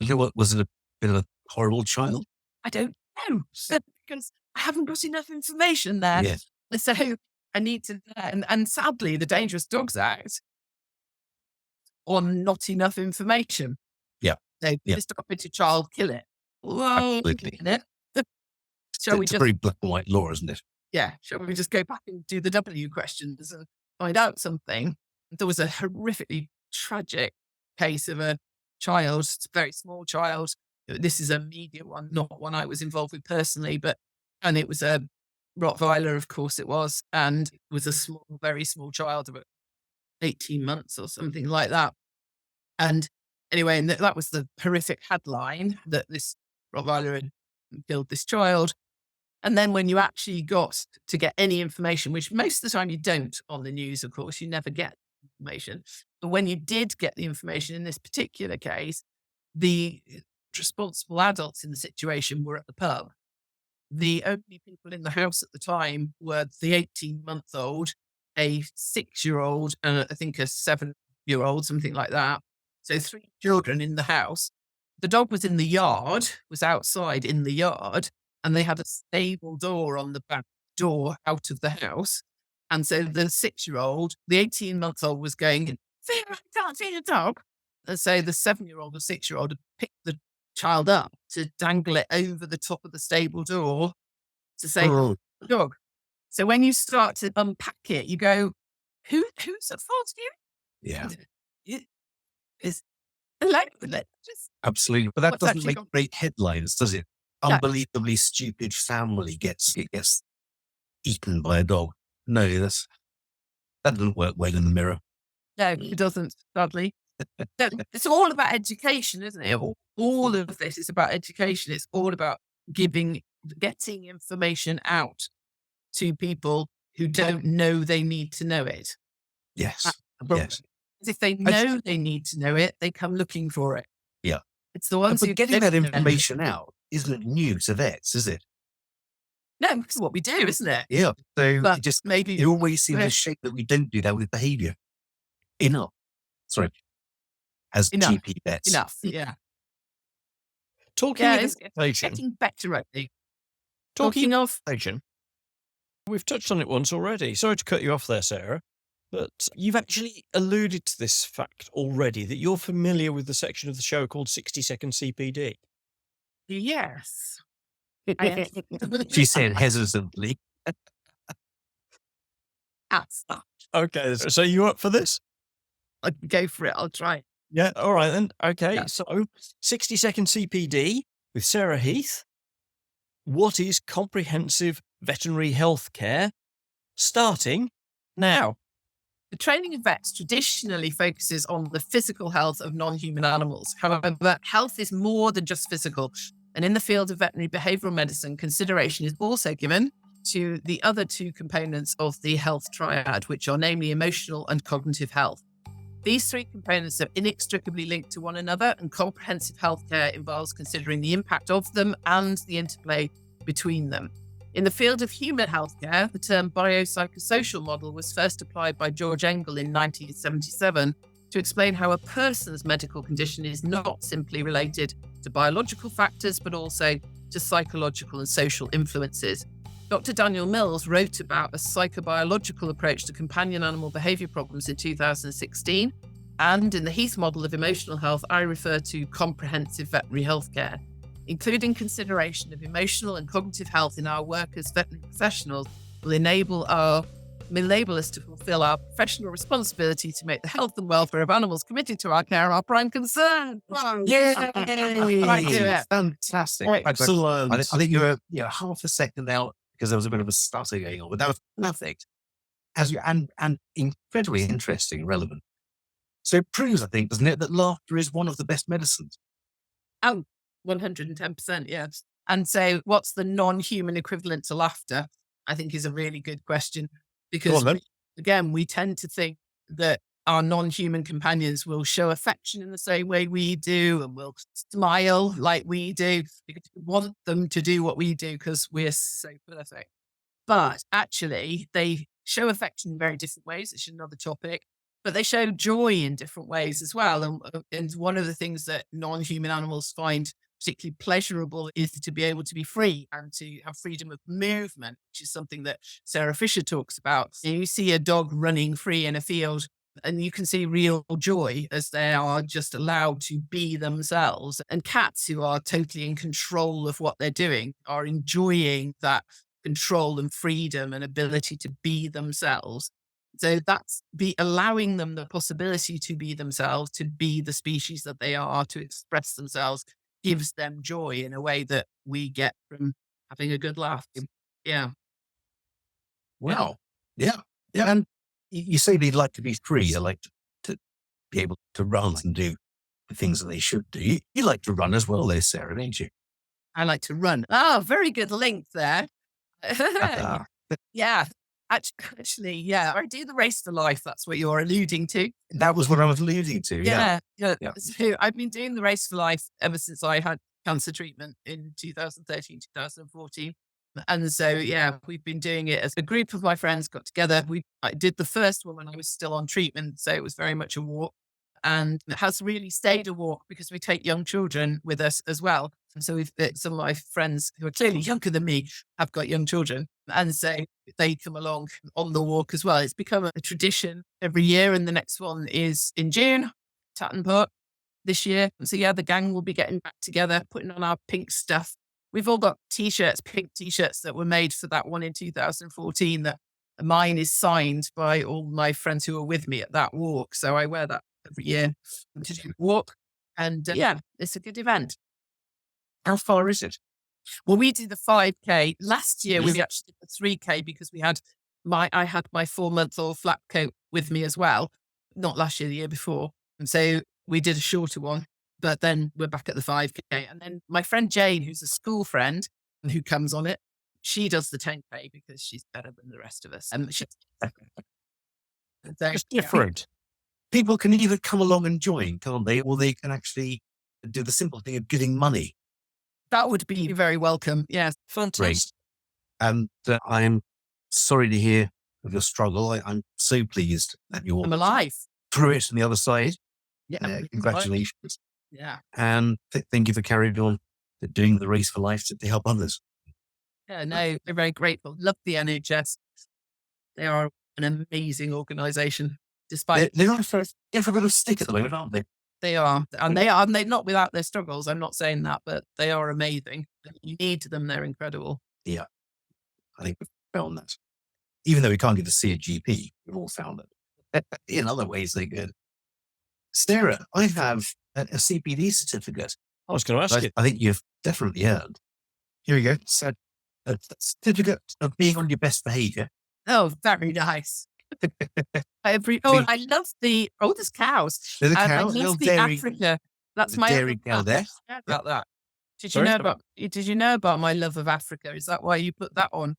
You know what? Was it a bit of a horrible child? I don't know. Because I haven't got enough information there. Yes. So I need to, and sadly, the Dangerous Dogs Act on not enough information. Yeah. So just stop it to child, kill it. Whoa, absolutely. Shall we it's just a very black and white law, isn't it? Yeah. Shall we just go back and do the W questions and find out something? There was a horrifically tragic case of a child, a very small child. This is a media one, not one I was involved with personally, and it was a Rottweiler, of course it was, and was a small, very small child, about 18 months or something like that. And anyway, and that was the horrific headline, that this Rottweiler had killed this child. And then when you actually got to get any information, which most of the time you don't on the news, of course, you never get information. But when you did get the information in this particular case, the responsible adults in the situation were at the pub. The only people in the house at the time were the 18-month-old, a 6-year-old, and I think a 7-year-old, something like that. So 3 children in the house. The dog was in the yard, was outside in the yard, and they had a stable door on the back door out of the house. And so the 6-year-old, the 18-month-old was going, "Sarah, I can't see the dog." And so the 7-year-old or 6-year-old had picked the child up to dangle it over the top of the stable door to say, Oh, "The dog." So when you start to unpack it, you go, who's at fault here? yeah, It's just absolutely. But that what's doesn't actually make gone. great headlines, does it? No. Unbelievably stupid family gets eaten by a dog. No, that doesn't work well in the Mirror. No, it doesn't, sadly. No, it's all about education, isn't it? All of this is about education. It's all about getting information out to people who don't know they need to know it. Yes, But yes. if they know they need to know it, they come looking for it. Yeah. It's the ones who But getting that don't know. information out isn't new to vets, is it? No, it's what we do, isn't it? Yeah. So But it just maybe it always seems Yeah. a shame that we don't do that with behaviour. Enough. Sorry. As Enough. GP vets. enough. Yeah. Talking Yeah, of it's education, getting better at it. talking Talking of, education, we've touched on it once already. Sorry to cut you off there, Sarah, but you've actually alluded to this fact already, that you're familiar with the section of the show called 60-second CPD. yes. I am. She said hesitantly. Outside. Okay, so you up for this? I can go for it. I'll try. Yeah, all right then. Okay, Yeah. so 60-second CPD with Sarah Heath. What is comprehensive veterinary health care? Starting now. The training of vets traditionally focuses on the physical health of non-human animals. However, health is more than just physical. And in the field of veterinary behavioural medicine, consideration is also given to the other two components of the health triad, which are namely emotional and cognitive health. These three components are inextricably linked to one another, and comprehensive healthcare involves considering the impact of them and the interplay between them. In the field of human healthcare, the term biopsychosocial model was first applied by George Engel in 1977 to explain how a person's medical condition is not simply related to biological factors, but also to psychological and social influences. Dr. Daniel Mills wrote about a psychobiological approach to companion animal behaviour problems in 2016. And in the Heath model of emotional health, I refer to comprehensive veterinary healthcare. Including consideration of emotional and cognitive health in our work as veterinary professionals will enable us to fulfill our professional responsibility to make the health and welfare of animals committed to our care our prime concern. Yeah. Right, do it. Fantastic. Excellent. I think you were half a second out because there was a bit of a stutter going on, but that was perfect. And incredibly interesting and relevant. So it proves, I think, doesn't it, that laughter is one of the best medicines. Oh, 110%, yes. And so what's the non-human equivalent to laughter, I think is a really good question. Because, again, we tend to think that our non-human companions will show affection in the same way we do and will smile like we do because we want them to do what we do because we're so perfect. But actually, they show affection in very different ways. It's another topic. But they show joy in different ways as well. And one of the things that non-human animals find particularly pleasurable is to be able to be free and to have freedom of movement, which is something that Sarah Fisher talks about. You see a dog running free in a field and you can see real joy as they are just allowed to be themselves. And cats who are totally in control of what they're doing are enjoying that control and freedom and ability to be themselves. So that's allowing them the possibility to be themselves, to be the species that they are, to express themselves, gives them joy in a way that we get from having a good laugh. Yeah. Wow. Yeah. Yeah. And you say they'd like to be free. They like to be able to run and do the things that they should do. You like to run as well, though, Sarah, don't you? I like to run. Oh, very good link there. Ah, Yeah. Actually, yeah, I do the race for life. That's what you're alluding to. that was what I was alluding to. Yeah. Yeah. Yeah. So I've been doing the race for life ever since I had cancer treatment in 2013, 2014. And so, yeah, we've been doing it as a group of my friends got together. I did the first one when I was still on treatment. So it was very much a walk, and it has really stayed a walk because we take young children with us as well. And so some of my friends who are clearly younger than me have got young children. And so they come along on the walk as well. It's become a tradition every year. And the next one is in June, Tatton Park this year. So yeah, the gang will be getting back together, putting on our pink stuff. We've all got t-shirts, pink t-shirts that were made for that one in 2014 that mine is signed by all my friends who were with me at that walk. So I wear that every year to do the walk. And yeah, it's a good event. How far is it? Well, we did the 5K. Last year, we actually did the 3K because I had my 4-month-old flat coat with me as well. Not last year, the year before. And so we did a shorter one, but then we're back at the 5K. And then my friend Jane, who's a school friend and who comes on it, she does the 10K because she's better than the rest of us. And It's different. People can either come along and join, can't they? Or they can actually do the simple thing of giving money. That would be very welcome. Yes. Fantastic. And I'm sorry to hear of your struggle. I'm so pleased that you're I'm alive. through it on the other side. Yeah. Congratulations. Yeah. And thank you for carrying on doing the race for life to help others. Yeah. No, we're very grateful. Love the NHS. They are an amazing organisation. Despite They're on for a bit of stick at the moment, aren't they? they are, and they're not without their struggles. I'm not saying that, but they are amazing. You need them; they're incredible. Yeah, I think we've found that. Even though we can't get to see a GP, we've all found it. In other ways, they're good. Sarah, I have a CPD certificate. I was going to ask you. I think you've definitely earned. Here we go. So, a certificate of being on your best behaviour. Oh, very nice. I love there's cows. There's a I cow, love little the dairy, Africa. That's the my dairy cow there. about that. Did Sorry? you know about my love of Africa? Is that why you put that on?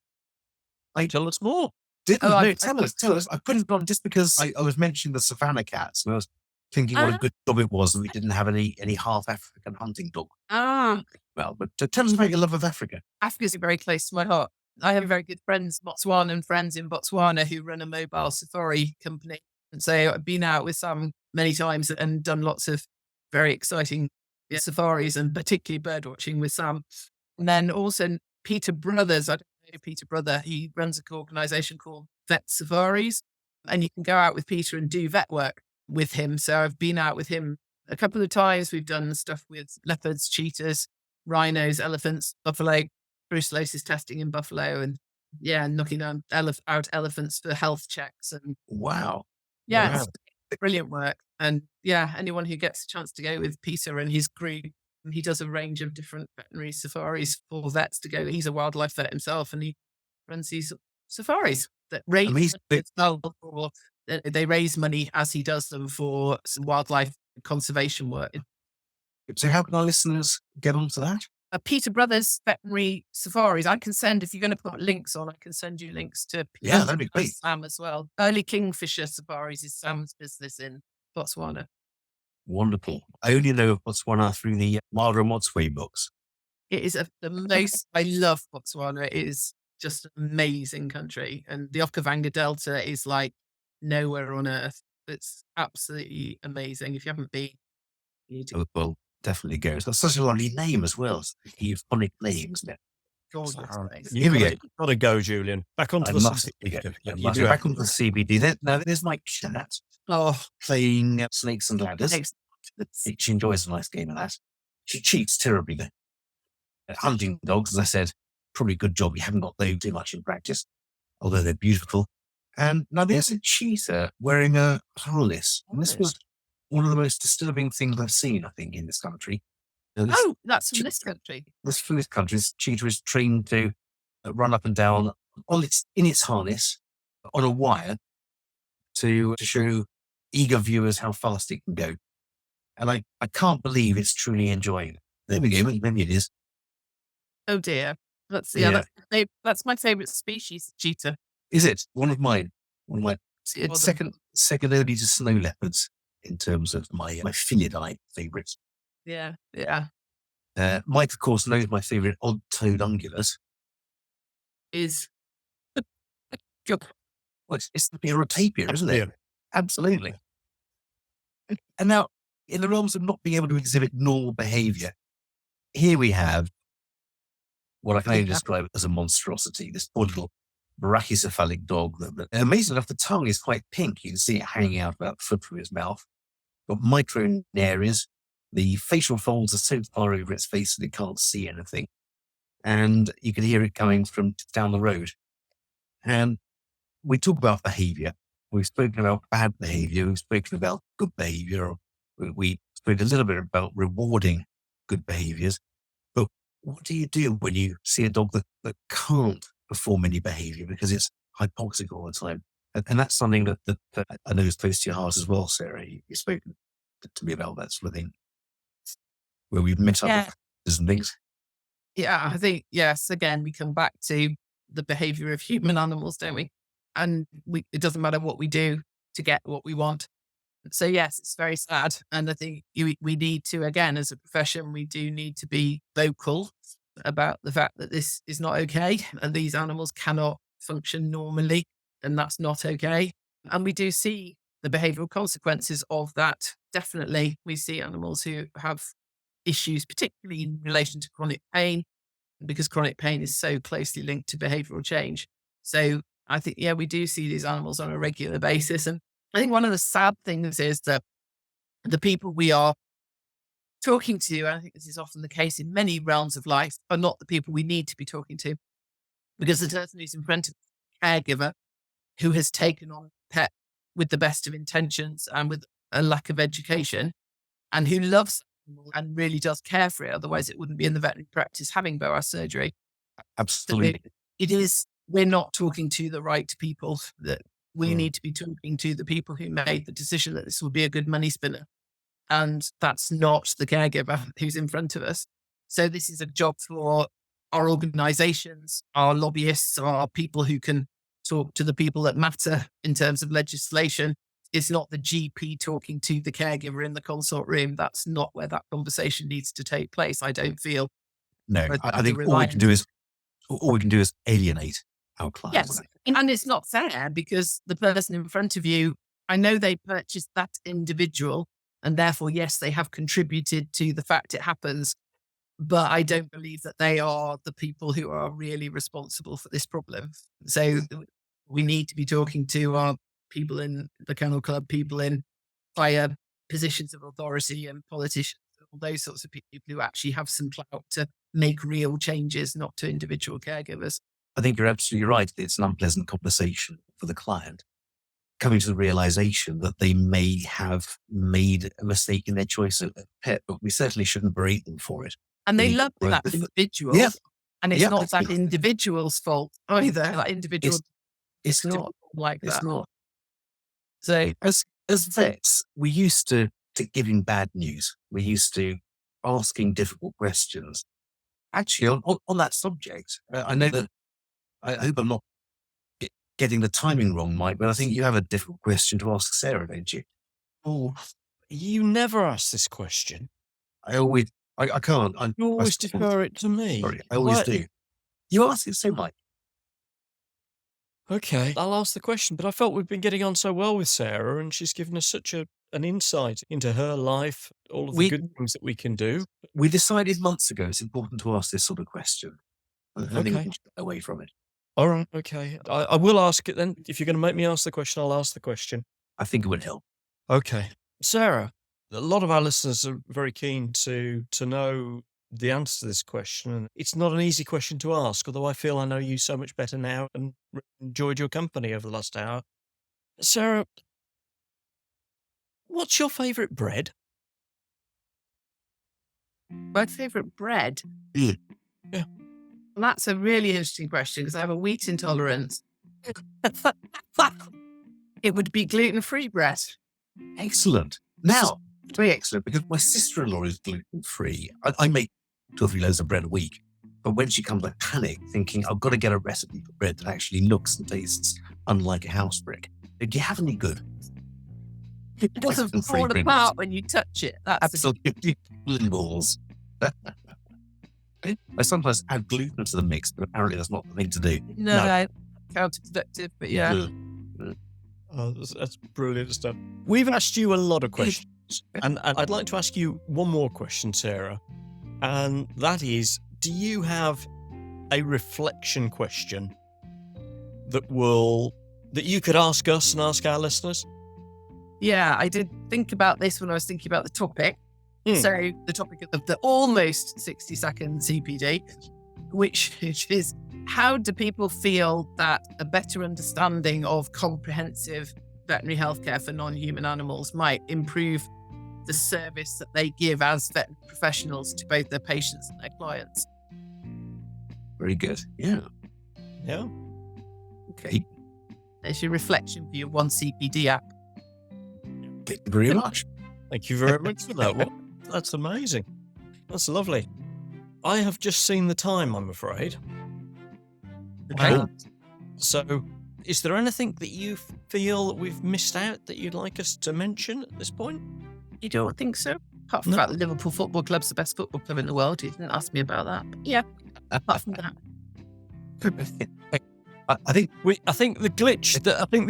Tell us more. Tell us. I put it on just because I was mentioning the savannah cats, and I was thinking what a good job it was that we didn't have any half African hunting dog. Well, but tell us about your love of Africa. Africa's very close to my heart. I have very good friends, Botswanan friends in Botswana who run a mobile safari company. And so I've been out with Sam many times and done lots of very exciting safaris and particularly bird watching with Sam. And then also Peter Brothers, I don't know Peter Brother, he runs an organisation called Vet Safaris. And you can go out with Peter and do vet work with him. So I've been out with him a couple of times. We've done stuff with leopards, cheetahs, rhinos, elephants, buffalo, brucellosis testing in buffalo, and knocking down out elephants for health checks. And Wow. yeah, it's brilliant work. And yeah, anyone who gets a chance to go with Peter and his crew, he does a range of different veterinary safaris for vets to go. He's a wildlife vet himself, and he runs these safaris that raise they raise money as he does them for some wildlife conservation work. So how can our listeners get onto that? Peter Brothers Veterinary Safaris. I can send, if you're going to put links on, I can send you links to Yeah, that'd be great. Sam as well. Early Kingfisher Safaris is Sam's business in Botswana. Wonderful. I only know of Botswana through the Wilder and Wadsway books. It is the most, I love Botswana. It is just an amazing country. And the Okavango Delta is like nowhere on earth. It's absolutely amazing. If you haven't been, you need to. Well, definitely go. It's got such a lovely name as well. It's a euphonic name, isn't it? Gorgeous place. Here we go. Got to go, Julian. Back onto the must subject. go. Back onto the CBD. Now, there's Mike Shanat playing Snakes and Ladders. She enjoys a nice game of that. She cheats terribly though. Hunting dogs, as I said, probably a good job you haven't got those too much in practice, although they're beautiful. And now there's a cheetah wearing a harness. And this was one of the most disturbing things I've seen, I think, in this country. That's from this country. From this country, this cheetah is trained to run up and down in its harness on a wire to show eager viewers how fast it can go. And I can't believe it's truly enjoying it. There we go. Maybe it is. Oh dear. That's Yeah. that's my favourite species, cheetah. Is it? One of mine. Well, Second only to snow leopards in terms of my felidae favourites. Yeah. Mike, of course, knows my favourite odd-toed ungulus. Is Well, it's the tapir, isn't it? Yeah. Absolutely. And now, in the realms of not being able to exhibit normal behaviour, here we have what I can only describe as a monstrosity, this poor little brachycephalic dog. And amazing enough, the tongue is quite pink. You can see it hanging out about a foot from his mouth. Got micro in areas. The facial folds are so far over its face that it can't see anything. And you can hear it coming from down the road. And we talk about behaviour. We've spoken about bad behaviour. We've spoken about good behaviour. We spoke a little bit about rewarding good behaviours. But what do you do when you see a dog that can't perform any behaviour because it's hypoxic all the time? And that's something that I know is close to your heart as well, Sarah. You've spoken to me about that sort of thing, where we've met up with and things. Yeah, I think, yes, again, we come back to the behavior of human animals, don't we? And it doesn't matter what we do to get what we want. So yes, it's very sad. And I think we need to, again, as a profession, we do need to be vocal about the fact that this is not okay. And these animals cannot function normally. And that's not okay. And we do see the behavioral consequences of that. Definitely, we see animals who have issues, particularly in relation to chronic pain, because chronic pain is so closely linked to behavioral change. So I think, we do see these animals on a regular basis. And I think one of the sad things is that the people we are talking to, and I think this is often the case in many realms of life, are not the people we need to be talking to. Because the person who's in front of a caregiver who has taken on a pet with the best of intentions and with a lack of education, and who loves and really does care for it, otherwise it wouldn't be in the veterinary practice having BOAS surgery. Absolutely. We're not talking to the right people. That we need to be talking to the people who made the decision that this will be a good money spinner. And that's not the caregiver who's in front of us. So this is a job for our organizations, our lobbyists, our people who can talk to the people that matter in terms of legislation. It's not the GP talking to the caregiver in the consult room. That's not where that conversation needs to take place, I don't feel. No, I think all we can do is alienate our clients. Yes. And it's not fair because the person in front of you, I know they purchased that individual and therefore, yes, they have contributed to the fact it happens. But I don't believe that they are the people who are really responsible for this problem. So we need to be talking to our people in the kennel club, people in higher positions of authority and politicians, all those sorts of people who actually have some clout to make real changes, not to individual caregivers. I think you're absolutely right. It's an unpleasant conversation for the client, coming to the realization that they may have made a mistake in their choice of pet, but we certainly shouldn't berate them for it. And they love that individual. Yeah. And it's not that individual's fault either. That individual it's not like that. It's not. So as vets, we used to giving bad news. We used to asking difficult questions. Actually, on that subject, I know that I hope I'm not getting the timing wrong, Mike, but I think you have a difficult question to ask Sarah, don't you? Oh, you never ask this question. I can't. You always defer it to me. Sorry, I always do. You ask it so much. Okay, I'll ask the question, but I felt we've been getting on so well with Sarah and she's given us such an insight into her life, all of the good things that we can do. We decided months ago it's important to ask this sort of question. I think we can get away from it. All right, okay. I will ask it then. If you're going to make me ask the question, I'll ask the question. I think it would help. Okay. Sarah, a lot of our listeners are very keen to know the answer to this question. And it's not an easy question to ask, although I feel I know you so much better now and enjoyed your company over the last hour. Sarah, what's your favourite bread? My favourite bread? Yeah. That's a really interesting question because I have a wheat intolerance. It would be gluten-free bread. Excellent. Now, it's very excellent because my sister-in-law is gluten-free. I make 2 or 3 loaves of bread a week. But when she comes, I panic thinking I've got to get a recipe for bread that actually looks and tastes unlike a house brick. Do you have any good? It doesn't Gluten-free fall bread. apart when you touch it. That's Absolutely balls. I sometimes add gluten to the mix, but apparently that's not the thing to do. no counterproductive, but yeah. Ugh. Oh, that's brilliant stuff. We've asked you a lot of questions, and I'd like to ask you one more question, Sarah. And that is, do you have a reflection question that you could ask us and ask our listeners? Yeah, I did think about this when I was thinking about the topic. Mm. So the topic of the almost 60-second CPD, which is how do people feel that a better understanding of comprehensive veterinary healthcare for non-human animals might improve the service that they give as veterinary professionals to both their patients and their clients? Very good. Yeah. Yeah. Okay. There's your reflection for your one CPD app. Thank you very much. Thank you very much for that one. That's amazing. That's lovely. I have just seen the time, I'm afraid. Okay. So, is there anything that you feel that we've missed out that you'd like us to mention at this point? You don't think so? Apart from No. the fact that Liverpool Football Club's the best football club in the world. You didn't ask me about that. But yeah, apart from that. I think I think the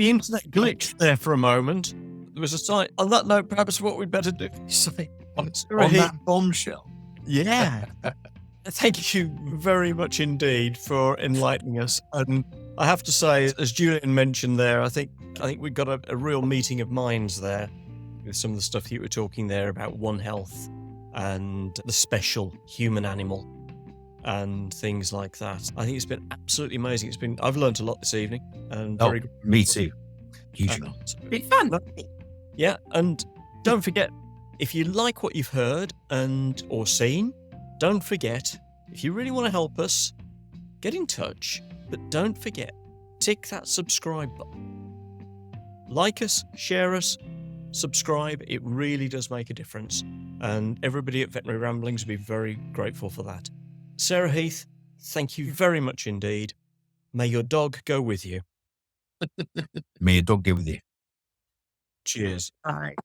internet glitched there for a moment. There was a sign. On that note, perhaps what we'd better do is say, on that bombshell. yeah. Thank you very much indeed for enlightening us. And I have to say, as Julian mentioned there, I think we've got a real meeting of minds there with some of the stuff you were talking there about One Health and the special human animal and things like that. I think it's been absolutely amazing. I've learned a lot this evening, and very good. Me too. Huge amount. Big fun. Yeah, and don't forget, if you like what you've heard or seen, don't forget, if you really want to help us, get in touch. But don't forget, tick that subscribe button. Like us, share us, subscribe. It really does make a difference. And everybody at Veterinary Ramblings will be very grateful for that. Sarah Heath, thank you very much indeed. May your dog go with you. May your dog go with you. Cheers. Bye.